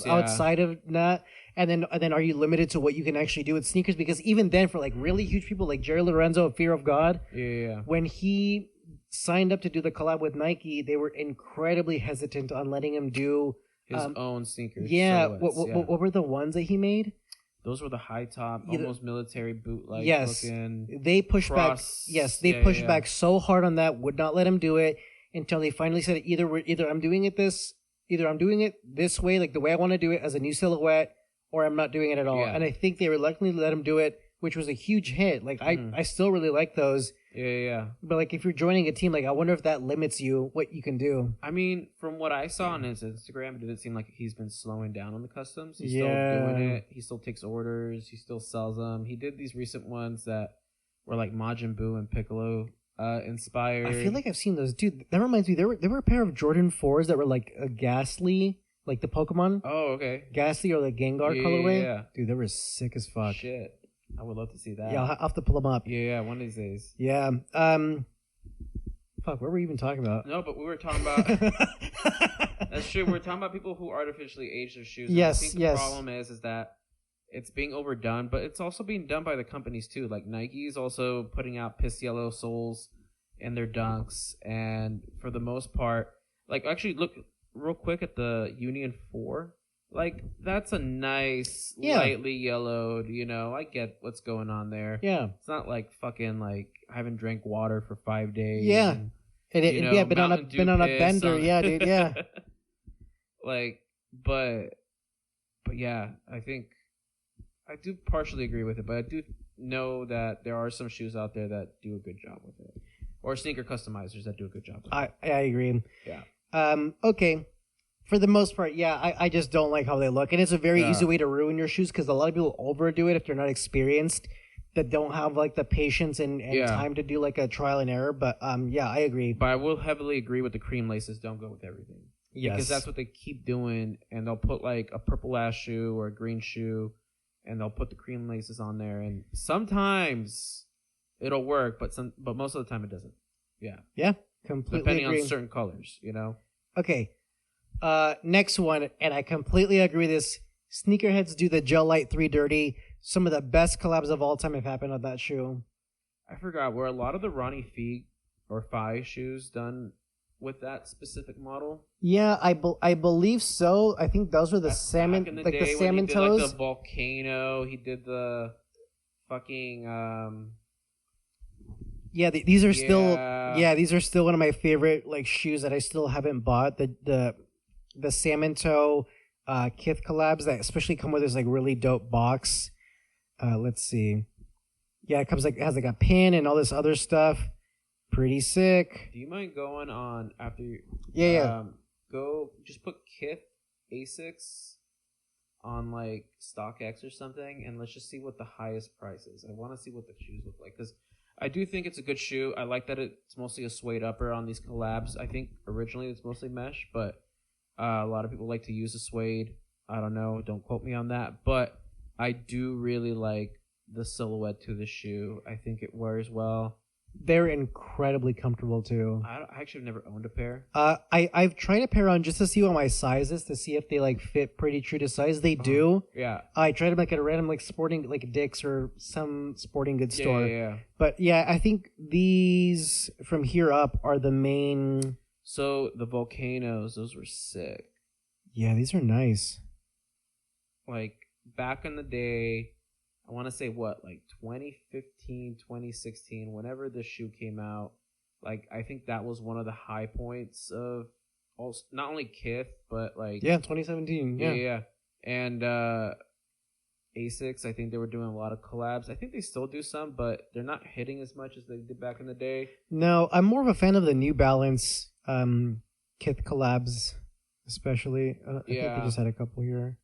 outside of that? And then are you limited to what you can actually do with sneakers? Because even then, for like really huge people like Jerry Lorenzo of Fear of God, when he signed up to do the collab with Nike, they were incredibly hesitant on letting him do his own sneakers. Yeah, what were the ones that he made? Those were the high top, almost military boot like looking. They pushed back. Yes, they pushed back so hard on that. Would not let him do it until they finally said either I'm doing it this way, like the way I want to do it as a new silhouette, or I'm not doing it at all. And I think they reluctantly let him do it, which was a huge hit. Like I still really like those. Yeah. But like if you're joining a team, like I wonder if that limits you what you can do. I mean, from what I saw on his Instagram, it didn't seem like he's been slowing down on the customs. He's still doing it. He still takes orders. He still sells them. He did these recent ones that were like Majin Buu and Piccolo inspired. I feel like I've seen those. Dude, that reminds me. There were a pair of Jordan 4s that were like a Ghastly. Like the Pokemon? Oh, okay. Ghastly or the Gengar colorway? Yeah. Dude, they were sick as fuck. Shit. I would love to see that. Yeah, I'll have to pull them up. Yeah, one of these days. Yeah. Fuck, what were we even talking about? No, but we were talking about... That's true. We're talking about people who artificially age their shoes. Yes, I think the problem is that it's being overdone, but it's also being done by the companies too. Like Nike's also putting out piss yellow soles in their dunks, and for the most part... Like, actually, look... real quick at the Union 4, like that's a nice lightly yellowed, I get what's going on there. Yeah, it's not like fucking like I haven't drank water for 5 days. Yeah, and been on a bender. Yeah, dude. Yeah, like, but yeah, I think I do partially agree with it, but I do know that there are some shoes out there that do a good job with it, or sneaker customizers that do a good job with it. I agree. Yeah. Okay. For the most part, I just don't like how they look. And it's a very easy way to ruin your shoes because a lot of people overdo it if they're not experienced, that don't have like the patience and time to do like a trial and error. But I agree. But I will heavily agree with the cream laces don't go with everything. Yes. Because that's what they keep doing. And they'll put like a purple ass shoe or a green shoe and they'll put the cream laces on there. And sometimes it'll work, but most of the time it doesn't. Yeah. Yeah. Completely depending agree. on certain colors, Okay. Next one, and I completely agree with this. Sneakerheads do the Gel Light 3 dirty. some of the best collabs of all time have happened on that shoe. I forgot, were a lot of the Ronnie Fee or Phi shoes done with that specific model? Yeah, I believe so. I think those were the salmon, Back in like the day when salmon he did, toes. like the volcano. He did the fucking Yeah, these are still. Yeah. Yeah, these are still one of my favorite like shoes that I still haven't bought. The salmon toe, Kith collabs that especially come with this like really dope box. Let's see. Yeah, it comes like it has like a pin and all this other stuff. Pretty sick. Do you mind going on after you? Yeah. Go just put Kith Asics on like StockX or something, and let's just see what the highest price is. I want to see what the shoes look like because I do think it's a good shoe. I like that it's mostly a suede upper on these collabs. I think originally it's mostly mesh, but a lot of people like to use a suede. I don't know. Don't quote me on that, but I do really like the silhouette to the shoe. I think it wears well. They're incredibly comfortable too. I actually have never owned a pair. I've tried a pair on just to see what my size is to see if they like fit pretty true to size. They do. Yeah. I tried them like at a random like sporting like Dick's or some sporting goods store. Yeah. But yeah, I think these from here up are the main. So the volcanoes, those were sick. Yeah, these are nice. Like back in the day, I want to say what, like 2015, 2016, whenever this shoe came out, like I think that was one of the high points of also, not only Kith, but like 2017. Yeah. And Asics, I think they were doing a lot of collabs. I think they still do some, but they're not hitting as much as they did back in the day. No, I'm more of a fan of the New Balance Kith collabs, especially. I think they just had a couple here.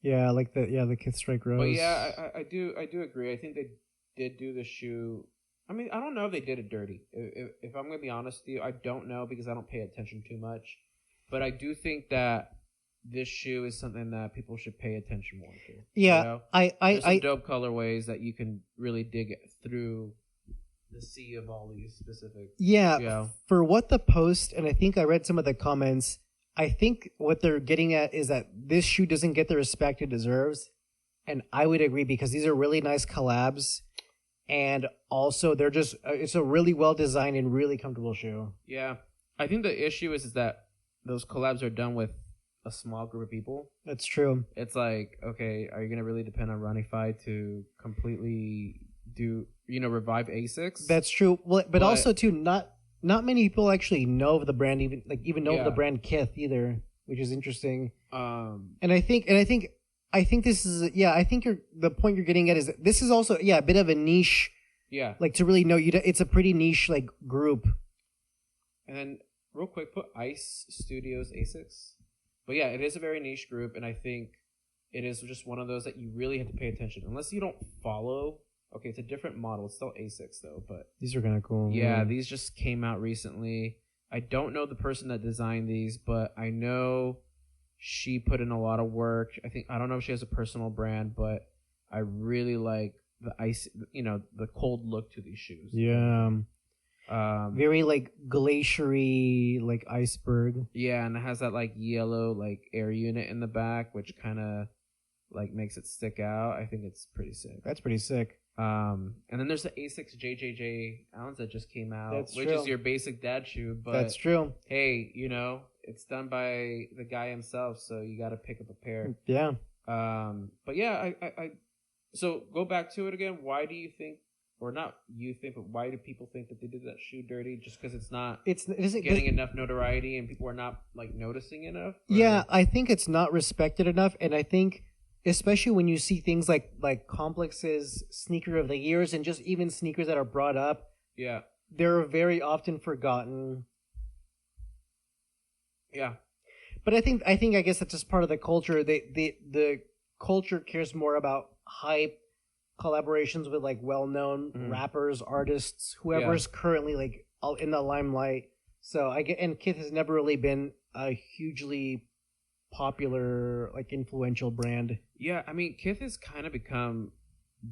Yeah, like the Kith Strike Rose. But yeah, I do agree. I think they did do the shoe. I mean, I don't know if they did it dirty. If I'm gonna be honest with you, I don't know because I don't pay attention too much. But I do think that this shoe is something that people should pay attention more to. Yeah, you know? There's some dope colorways that you can really dig through the sea of all these specific. Yeah, for what the post, and I think I read some of the comments. I think what they're getting at is that this shoe doesn't get the respect it deserves. And I would agree because these are really nice collabs. And also they're just, it's a really well designed and really comfortable shoe. Yeah. I think the issue is that those collabs are done with a small group of people. That's true. It's like, okay, are you going to really depend on Ronnie Fi to completely revive Asics? That's true. Well, but also too, not many people actually know of the brand, even know of the brand Kith either, which is interesting. And I think this is I think the point you're getting at is that this is also a bit of a niche. Yeah. Like to really know it's a pretty niche like group. And then real quick, put Ice Studios Asics. But yeah, it is a very niche group, and I think it is just one of those that you really have to pay attention unless you don't follow. Okay, it's a different model. It's still Asics, though. But these are kind of cool. Yeah, these just came out recently. I don't know the person that designed these, but I know she put in a lot of work. I don't know if she has a personal brand, but I really like the ice, the cold look to these shoes. Yeah. Very like glaciery, like iceberg. Yeah, and it has that like yellow like air unit in the back, which kind of like makes it stick out. I think it's pretty sick. That's pretty sick. And then there's the Asics JJJ Ounce that just came out, which true. is your basic dad shoe. But that's true. Hey, it's done by the guy himself, so you got to pick up a pair. Yeah. But yeah, I so go back to it again. Why do you think, or not you think, but why do people think that they did that shoe dirty? Just because it isn't getting enough notoriety and people are not like noticing enough? Or? Yeah, I think it's not respected enough, and I think. Especially when you see things like Complex's sneaker of the years and just even sneakers that are brought up. Yeah. They're very often forgotten. Yeah. But I guess that's just part of the culture. The culture cares more about hype, collaborations with like well-known rappers, artists, whoever's currently like in the limelight. So and Kith has never really been a hugely popular, like influential brand. Yeah, I mean, Kith has kind of become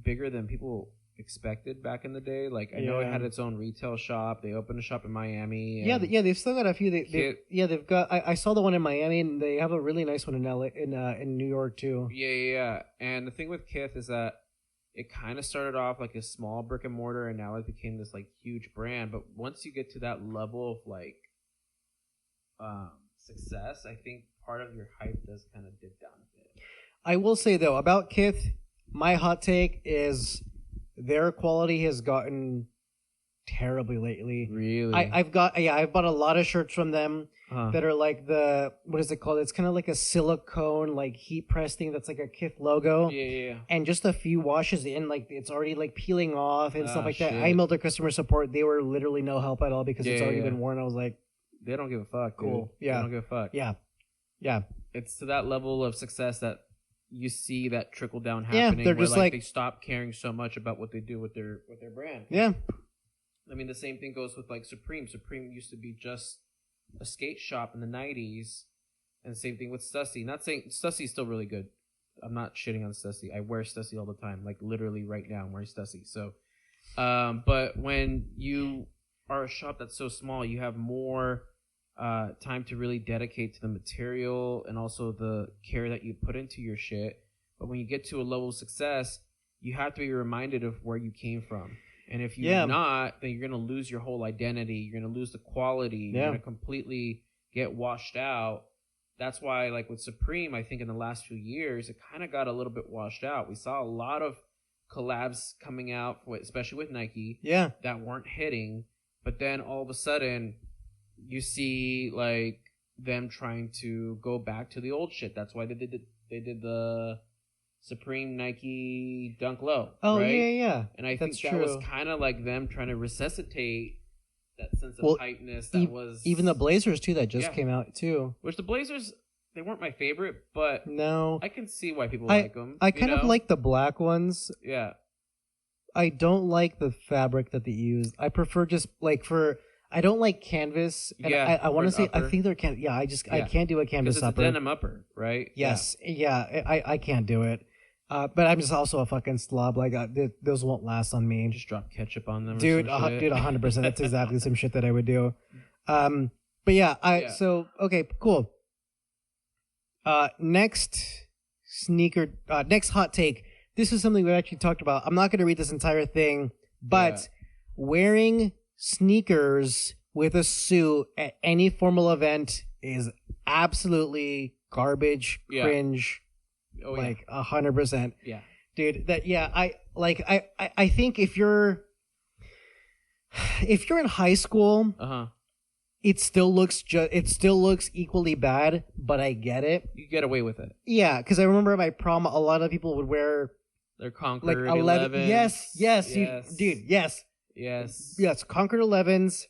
bigger than people expected back in the day. Like, I know it had its own retail shop. They opened a shop in Miami. They've still got a few. They've got. I saw the one in Miami, and they have a really nice one in LA, in New York too. Yeah. And the thing with Kith is that it kind of started off like a small brick and mortar, and now it became this like huge brand. But once you get to that level of like success, I think part of your hype does kind of dip down a bit. I will say though about Kith, my hot take is their quality has gotten terribly lately. Really? I've bought a lot of shirts from them that are like what is it called? It's kind of like a silicone like heat press thing that's like a Kith logo. Yeah. And just a few washes in, like it's already like peeling off and stuff like that. Shit. I emailed their customer support. They were literally no help at all because it's already been worn. I was like, they don't give a fuck. Cool. Dude. Yeah. They don't give a fuck. Yeah. It's to that level of success that you see that trickle down happening. Yeah, they're where, just like they stop caring so much about what they do with their brand. Yeah. I mean, the same thing goes with like Supreme. Supreme used to be just a skate shop in the 90s, and the same thing with Stussy. Not saying Stussy's still really good. I'm not shitting on Stussy. I wear Stussy all the time. Like literally right now, I'm wearing Stussy. So, but when you are a shop that's so small, you have more time to really dedicate to the material and also the care that you put into your shit. But when you get to a level of success, you have to be reminded of where you came from. And if you're not, then you're going to lose your whole identity. You're going to lose the quality. You're going to completely get washed out. That's why, like with Supreme, I think in the last few years, it kind of got a little bit washed out. We saw a lot of collabs coming out, especially with Nike, that weren't hitting. But then all of a sudden, you see like them trying to go back to the old shit. That's why they did the Supreme Nike Dunk Low. Oh, right? yeah. And I think that was kind of like them trying to resuscitate that sense of hypeness that was... Even the Blazers, too, that just came out, too. Which the Blazers, they weren't my favorite, but no, I can see why people like them. I kind of like the black ones. Yeah. I don't like the fabric that they use. I prefer just, like, I don't like canvas. And I want to say, I think they're canvas. Yeah, I can't do a canvas upper. It's a denim upper, right? Yes. Yeah, I can't do it. But I'm just also a fucking slob. Like those won't last on me. Just drop ketchup on them, dude. 100%. That's exactly some shit that I would do. But yeah, So okay, cool. Next hot take. This is something we actually talked about. I'm not going to read this entire thing, but wearing sneakers with a suit at any formal event is absolutely garbage, cringe. Oh, like 100%. Yeah, dude. I think if you're in high school, it still looks equally bad, but I get it. You get away with it. Yeah, because I remember at my prom, a lot of people would wear their Concord like 11. Yes. Dude. Yes. Concord 11s.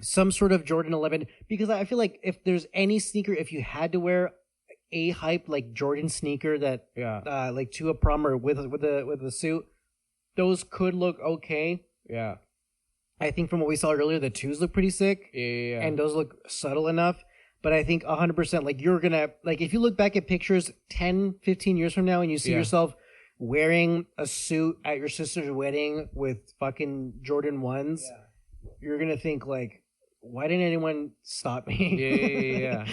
Some sort of Jordan 11, because I feel like if there's any sneaker, if you had to wear a hype like Jordan sneaker that like to a prom or with a suit, those could look okay. Yeah. I think from what we saw earlier, the 2s look pretty sick. Yeah. And those look subtle enough. But I think 100%, like you're gonna, like if you look back at pictures 10, 15 years from now and you see yourself wearing a suit at your sister's wedding with fucking Jordan 1s, you're gonna think like, why didn't anyone stop me? Yeah.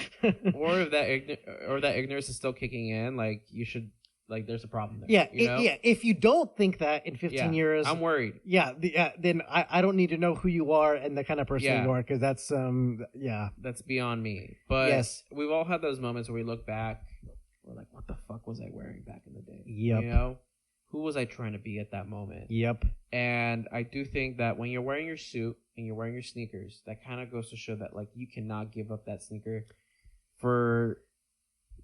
Or if that ignorance is still kicking in, like you should, like there's a problem there. Yeah. If you don't think that in 15 years, I'm worried. Then I don't need to know who you are and the kind of person you are, because that's that's beyond me. But we've all had those moments where we look back, we're like, what the fuck was I wearing back in the day? Yep. You know, who was I trying to be at that moment? Yep. And I do think that when you're wearing your suit and you're wearing your sneakers, that kind of goes to show that like you cannot give up that sneaker for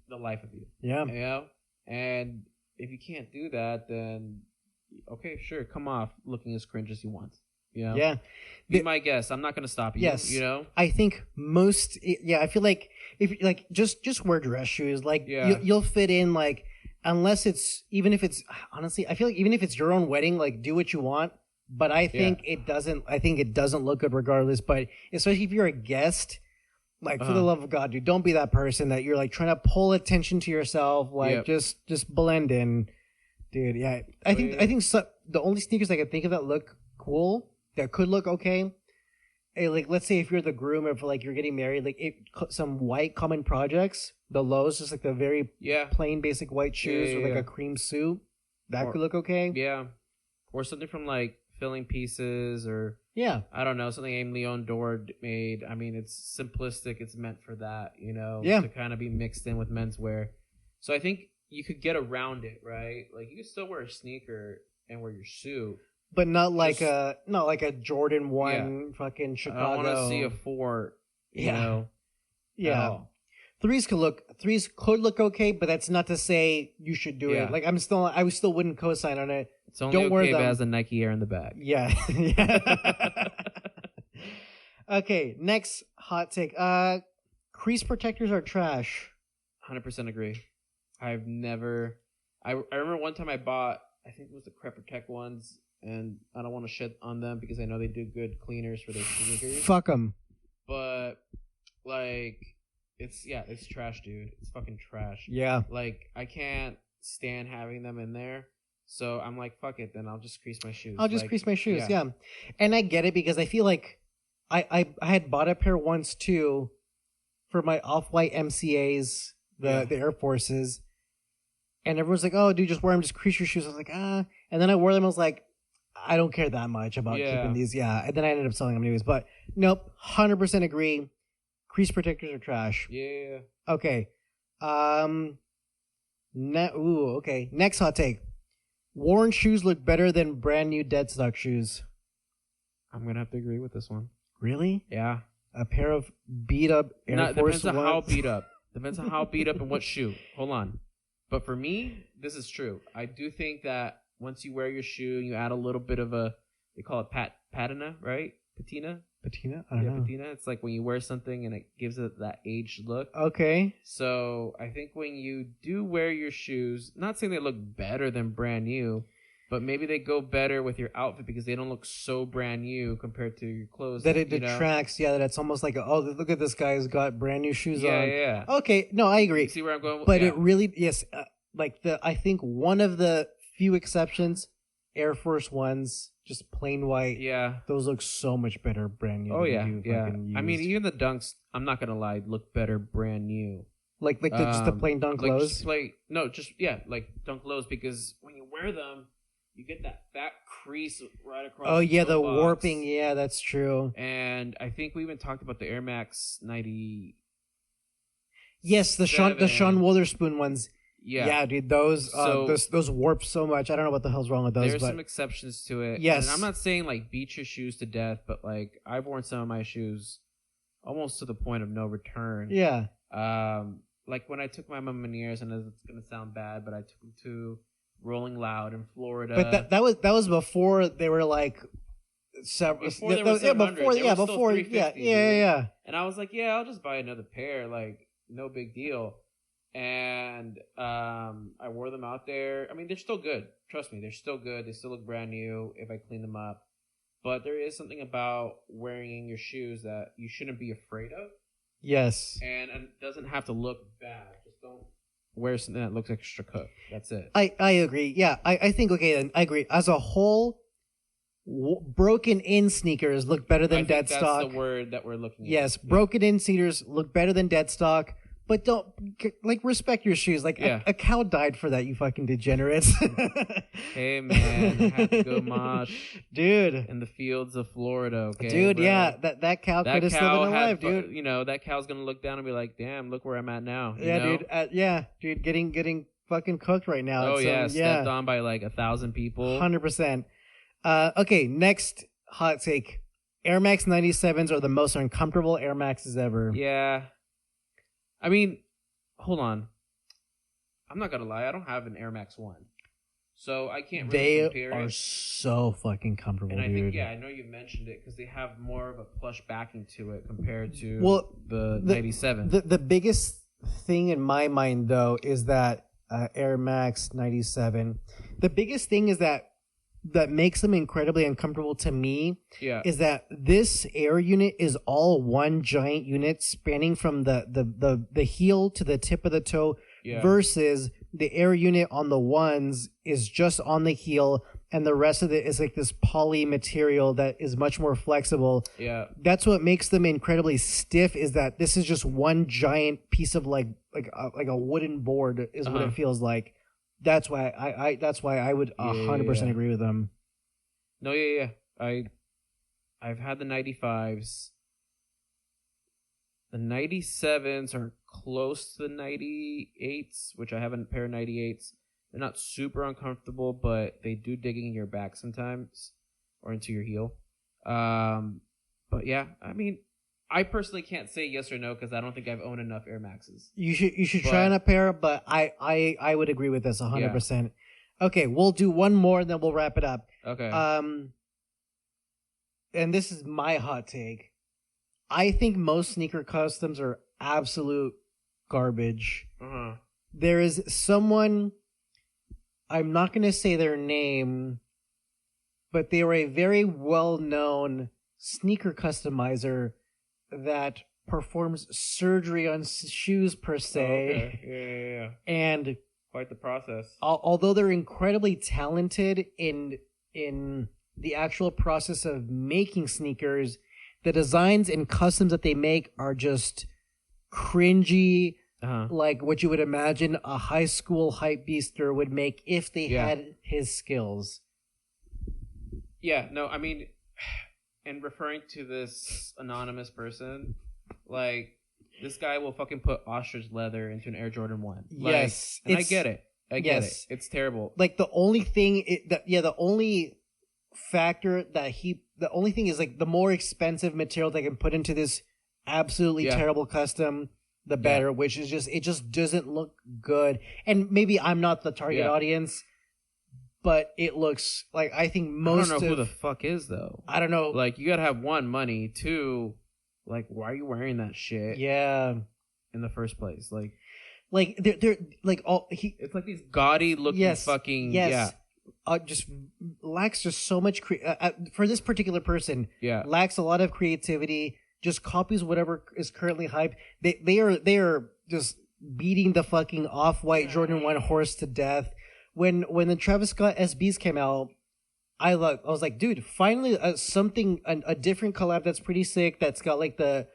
the life of you. Yeah. You know? And if you can't do that, then okay, sure, come off looking as cringe as you want. You know? Yeah. Be my guest. I'm not going to stop you. Yes. You know? I think I feel like if like just wear dress shoes. Like you'll fit in, like, unless even if it's honestly, I feel like even if it's your own wedding, like do what you want. But I think it doesn't look good regardless. But especially if you're a guest, like for the love of God, dude, don't be that person that you're like trying to pull attention to yourself. Like just blend in, dude. Yeah, I think the only sneakers I can think of that look cool, that could look okay, like let's say if you're the groom, if like you're getting married, like some white common projects, the lows, just like the very plain basic white shoes with like a cream suit. That could look okay. Yeah. Or something from like filling pieces or Yeah. I don't know, something Aim Leon Dore made. I mean, it's simplistic. It's meant for that, Yeah. to kind of be mixed in with menswear. So I think you could get around it, right? Like you could still wear a sneaker and wear your suit. But not like a Jordan 1 fucking Chicago. I don't want to see a 4, you know. Yeah. Threes could look okay, but that's not to say you should do it. Like I still wouldn't co-sign on it. It's only Don't wear okay if them. it has a Nike Air in the back. Yeah. Okay, next hot take. Crease protectors are trash. 100% agree. I've never. I remember one time I bought. I think it was the Crep Protect ones, and I don't want to shit on them because I know they do good cleaners for their sneakers. Fuck them. But like, it's trash, dude. It's fucking trash. Yeah. Like I can't stand having them in there. So I'm like, fuck it, then I'll just crease my shoes. I'll just crease my shoes, yeah. And I get it because I feel like I had bought a pair once too for my off-white MCAs, the Air Forces. And everyone's like, oh, dude, just wear them, just crease your shoes. I was like, ah. And then I wore them, I was like, I don't care that much about keeping these. Yeah. And then I ended up selling them anyways. But nope, 100% agree. Crease protectors are trash. Yeah. Okay. Okay. Next hot take. Worn shoes look better than brand new dead stock shoes. I'm going to have to agree with this one. Really? Yeah. A pair of beat up Air Force Depends on Ones. how beat up. Depends on how beat up and what shoe. Hold on. But for me, this is true. I do think that once you wear your shoe and you add a little bit of they call it patina, right? Patina? Patina? I don't know. Patina. It's like when you wear something and it gives it that aged look. Okay. So I think when you do wear your shoes, not saying they look better than brand new, but maybe they go better with your outfit because they don't look so brand new compared to your clothes. That it detracts, that it's almost like, look at this guy's got brand new shoes on. Yeah. Okay, no, I agree. See where I'm going? But it really, yes, I think one of the few exceptions, Air Force Ones, just plain white. Yeah. Those look so much better brand new. Oh, yeah. I mean, even the Dunks, I'm not going to lie, look better brand new. Like just the plain Dunk lows? like Dunk lows, because when you wear them, you get that fat crease right across. Oh yeah, the box. warping. Yeah, that's true. And I think we even talked about the Air Max 90. Yes, the Sean Witherspoon ones. Yeah, dude, those warp so much. I don't know what the hell's wrong with those. There's some exceptions to it. Yes, and I'm not saying like beat your shoes to death, but like I've worn some of my shoes almost to the point of no return. Yeah. Like when I took my Mamineers, and it's gonna sound bad, but I took them to Rolling Loud in Florida. But that was before they were like several. Before they were 700. Yeah. And I was like, I'll just buy another pair. Like, no big deal. And I wore them out there. I mean, they're still good. Trust me, they're still good. They still look brand new if I clean them up. But there is something about wearing in your shoes that you shouldn't be afraid of. Yes. And it doesn't have to look bad. Just don't wear something that looks extra cooked. That's it. I agree. Yeah, I think, okay, then, I agree. As a whole, broken in sneakers look better than dead stock. That's the word that we're looking at. Yes, broken in sneakers look better than dead stock. But don't, like, respect your shoes. Like, a cow died for that, you fucking degenerates. Hey, man, I had to go mosh. Dude. In the fields of Florida, okay? Dude, bro? Yeah, that cow could have still been alive, dude. That cow's going to look down and be like, damn, look where I'm at now. Dude, getting fucking cooked right now. Oh, stepped on by like 1,000 people. 100%. Okay, next hot take. Air Max 97s are the most uncomfortable Air Maxes ever. Yeah. I mean, hold on. I'm not going to lie. I don't have an Air Max 1. So I can't really compare it. They are so fucking comfortable, and I dude. think, I know you mentioned it because they have more of a plush backing to it compared to the 97. The biggest thing in my mind, though, is that Air Max 97. The biggest thing is that makes them incredibly uncomfortable to me is that this air unit is all one giant unit spanning from the heel to the tip of the toe versus the air unit on the ones is just on the heel and the rest of it is like this poly material that is much more flexible. Yeah. That's what makes them incredibly stiff, is that this is just one giant piece of like a wooden board is what it feels like. That's why I would 100% agree with them. No, yeah. I've had the 95s. The 97s are close to the 98s, which I have a pair of 98s. They're not super uncomfortable, but they do dig in your back sometimes or into your heel. But yeah, I mean, I personally can't say yes or no because I don't think I've owned enough Air Maxes. You should try on a pair, but I would agree with this 100%. Yeah. Okay, we'll do one more and then we'll wrap it up. Okay. And this is my hot take. I think most sneaker customs are absolute garbage. Uh-huh. There is someone, I'm not going to say their name, but they were a very well-known sneaker customizer that performs surgery on shoes per se. Okay. Yeah. And quite the process. Although they're incredibly talented in the actual process of making sneakers, the designs and customs that they make are just cringy, like what you would imagine a high school hypebeaster would make if they had his skills. Yeah, no, I mean, and referring to this anonymous person, like, this guy will fucking put ostrich leather into an Air Jordan 1. Like, yes. And I get it. I get it. It's terrible. Like, the only thing, the only factor the only thing is, like, the more expensive material they can put into this absolutely terrible custom, the better, which is it just doesn't look good. And maybe I'm not the target audience, but it looks like, I think most I don't know who the fuck is, though. I don't know. Like, you gotta have one, money, two, like, why are you wearing that shit? Yeah. In the first place, like they're like all it's like these gaudy looking fucking just lacks just so much for this particular person. Lacks a lot of creativity. Just copies whatever is currently hyped. They are just beating the fucking off-white Jordan 1 horse to death. When the Travis Scott SBs came out, I was like, dude, finally a different collab that's pretty sick. That's got like the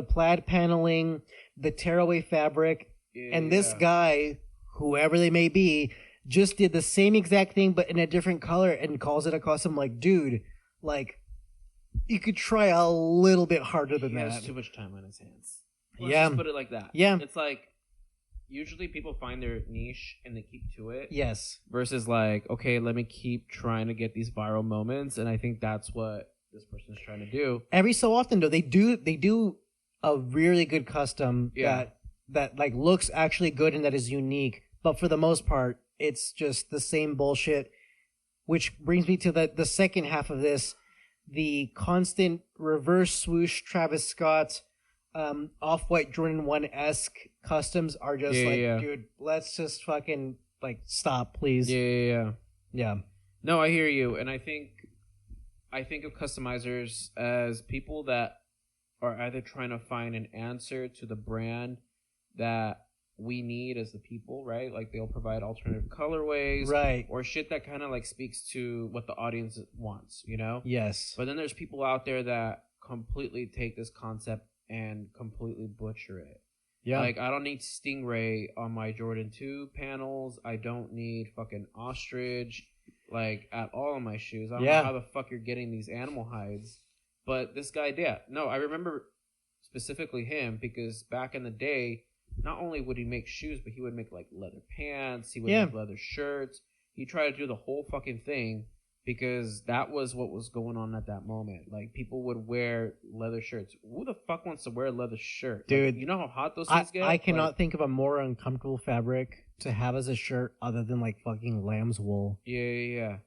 plaid paneling, the tearaway fabric, and this guy, whoever they may be, just did the same exact thing but in a different color and calls it a custom. Like, dude, like, you could try a little bit harder than that. He has too much time on his hands. Let's just put it like that. Yeah. It's like, usually people find their niche and they keep to it. Yes. Versus like, okay, let me keep trying to get these viral moments, and I think that's what this person's trying to do. Every so often, though, they do a really good custom that like looks actually good and that is unique. But for the most part, it's just the same bullshit. Which brings me to the second half of this. The constant reverse swoosh Travis Scott off-white Jordan 1-esque customs are just dude, let's just fucking like stop, please. Yeah. No, I hear you, and I think of customizers as people that are either trying to find an answer to the brand that we need as the people, right? Like, they'll provide alternative colorways, right, or shit that kind of like speaks to what the audience wants, you know? Yes. But then there's people out there that completely take this concept and completely butcher it. Yeah. Like, I don't need Stingray on my Jordan 2 panels. I don't need fucking ostrich, like, at all on my shoes. I don't know how the fuck you're getting these animal hides. But this guy, no, I remember specifically him because back in the day, not only would he make shoes, but he would make, like, leather pants. He would make leather shirts. He tried to do the whole fucking thing because that was what was going on at that moment. Like, people would wear leather shirts. Who the fuck wants to wear a leather shirt? Dude. Like, you know how hot those things get? I cannot think of a more uncomfortable fabric to have as a shirt other than, like, fucking lamb's wool. Yeah.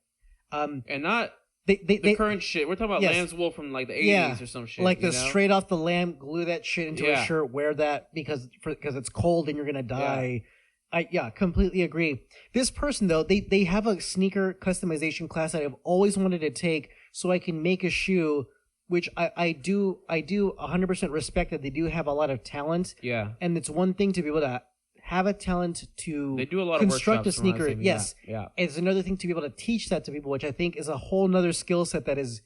And not... The current shit. We're talking about lamb's wool from like the 80s or some shit. Like straight off the lamb, glue that shit into a shirt, wear that because it's cold and you're going to die. I completely agree. This person, though, they have a sneaker customization class that I've always wanted to take so I can make a shoe, which I do 100% respect that they do have a lot of talent. Yeah. And it's one thing to be able to have a talent to they do a lot construct of a sneaker. Yes. Yeah. It's another thing to be able to teach that to people, which I think is a whole nother skill set that is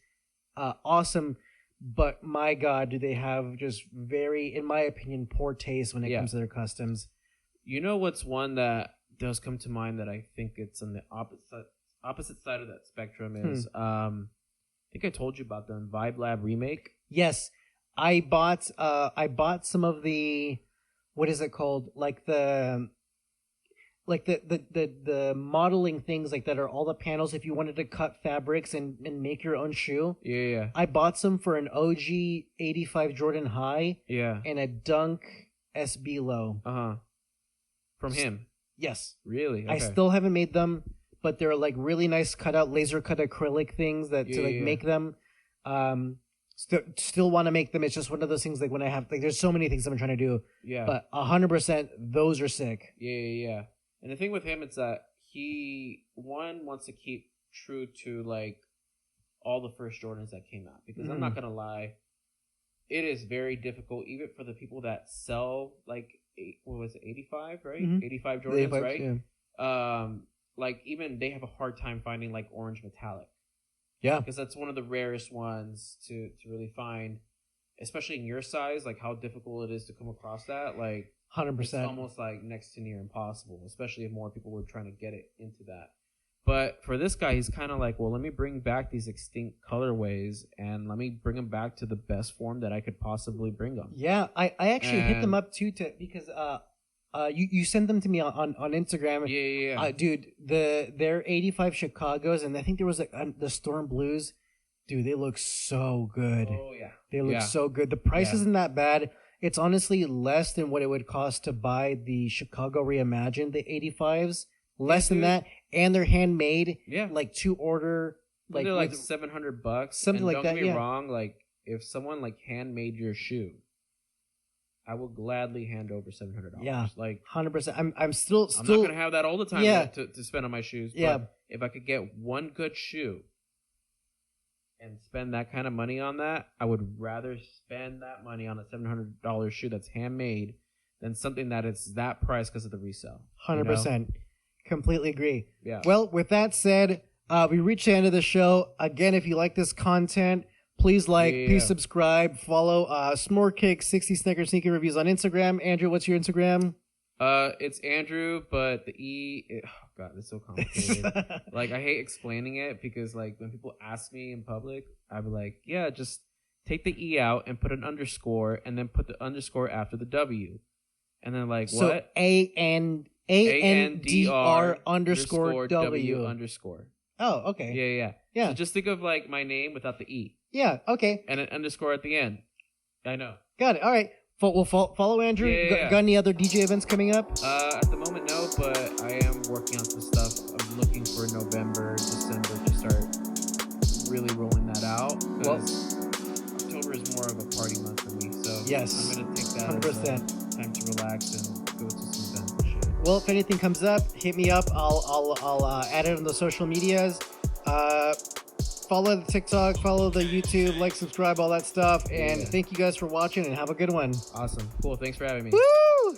awesome. But my God, do they have just very, in my opinion, poor taste when it comes to their customs. You know what's one that does come to mind that I think it's on the opposite side of that spectrum is I think I told you about the Vibe Lab remake. Yes, I bought some of the, what is it called? Like the modeling things like that are all the panels if you wanted to cut fabrics and make your own shoe. Yeah. I bought some for an OG 85 Jordan High. Yeah. And a Dunk SB Low. From him. Yes. Really? Okay. I still haven't made them, but they're like really nice laser cut acrylic things that make them. Still want to make them. It's just one of those things like when I have like there's so many things I'm trying to do. Yeah. But 100% those are sick. Yeah. And the thing with him is that he wants to keep true to like all the first Jordans that came out because I'm not gonna lie, it is very difficult even for the people that sell like 85, right? 85 Jordans, 85, right? Yeah. Like even they have a hard time finding like orange metallic. Yeah, because that's one of the rarest ones to really find, especially in your size. Like how difficult it is to come across that. Like 100%, it's almost like next to near impossible, especially if more people were trying to get it into that. But for this guy, he's kind of like, well, let me bring back these extinct colorways and let me bring them back to the best form that I could possibly bring them. Yeah, I actually hit them up too because you sent them to me on Instagram. Yeah. Dude, their 85 Chicagos, and I think there was like the Storm Blues. Dude, they look so good. Oh yeah, they look so good. The price isn't that bad. It's honestly less than what it would cost to buy the Chicago Reimagined, the 85s. Less than that, and they're handmade. Yeah, like to order. Like they're like $700, something like that. Don't get me wrong. Like if someone like handmade your shoe, I will gladly hand over $700. Yeah, like 100%. I'm still. I'm not gonna have that all the time. Yeah. to spend on my shoes. Yeah, but if I could get one good shoe and spend that kind of money on that, I would rather spend that money on a $700 shoe that's handmade than something that is that price because of the resale. 100%. Completely agree. Yeah. Well, with that said, we reached the end of the show. Again, if you like this content, please please subscribe, follow Smorkick 60 Sneaker Reviews on Instagram. Andrew, what's your Instagram? It's Andrew, but the E. Oh God, it's so complicated. Like I hate explaining it because like when people ask me in public, I'd be like, yeah, just take the E out and put an underscore, and then put the underscore after the W, and then like so what? ANDR underscore W underscore. Oh, okay. Yeah. So just think of like my name without the E. Yeah, okay. And an underscore at the end. I know. Got it. All right. We'll follow Andrew. Yeah. Got any other DJ events coming up? At the moment, no, but I am working on some stuff. I'm looking for November, December to start really rolling that out. Well, October is more of a party month for me, so yes, I'm going to take that 100%. as time to relax and go to some events and shit. Well, if anything comes up, hit me up. I'll add it on the social medias. Follow the TikTok, follow the YouTube, like, subscribe, all that stuff. And thank you guys for watching and have a good one. Awesome. Cool. Thanks for having me. Woo!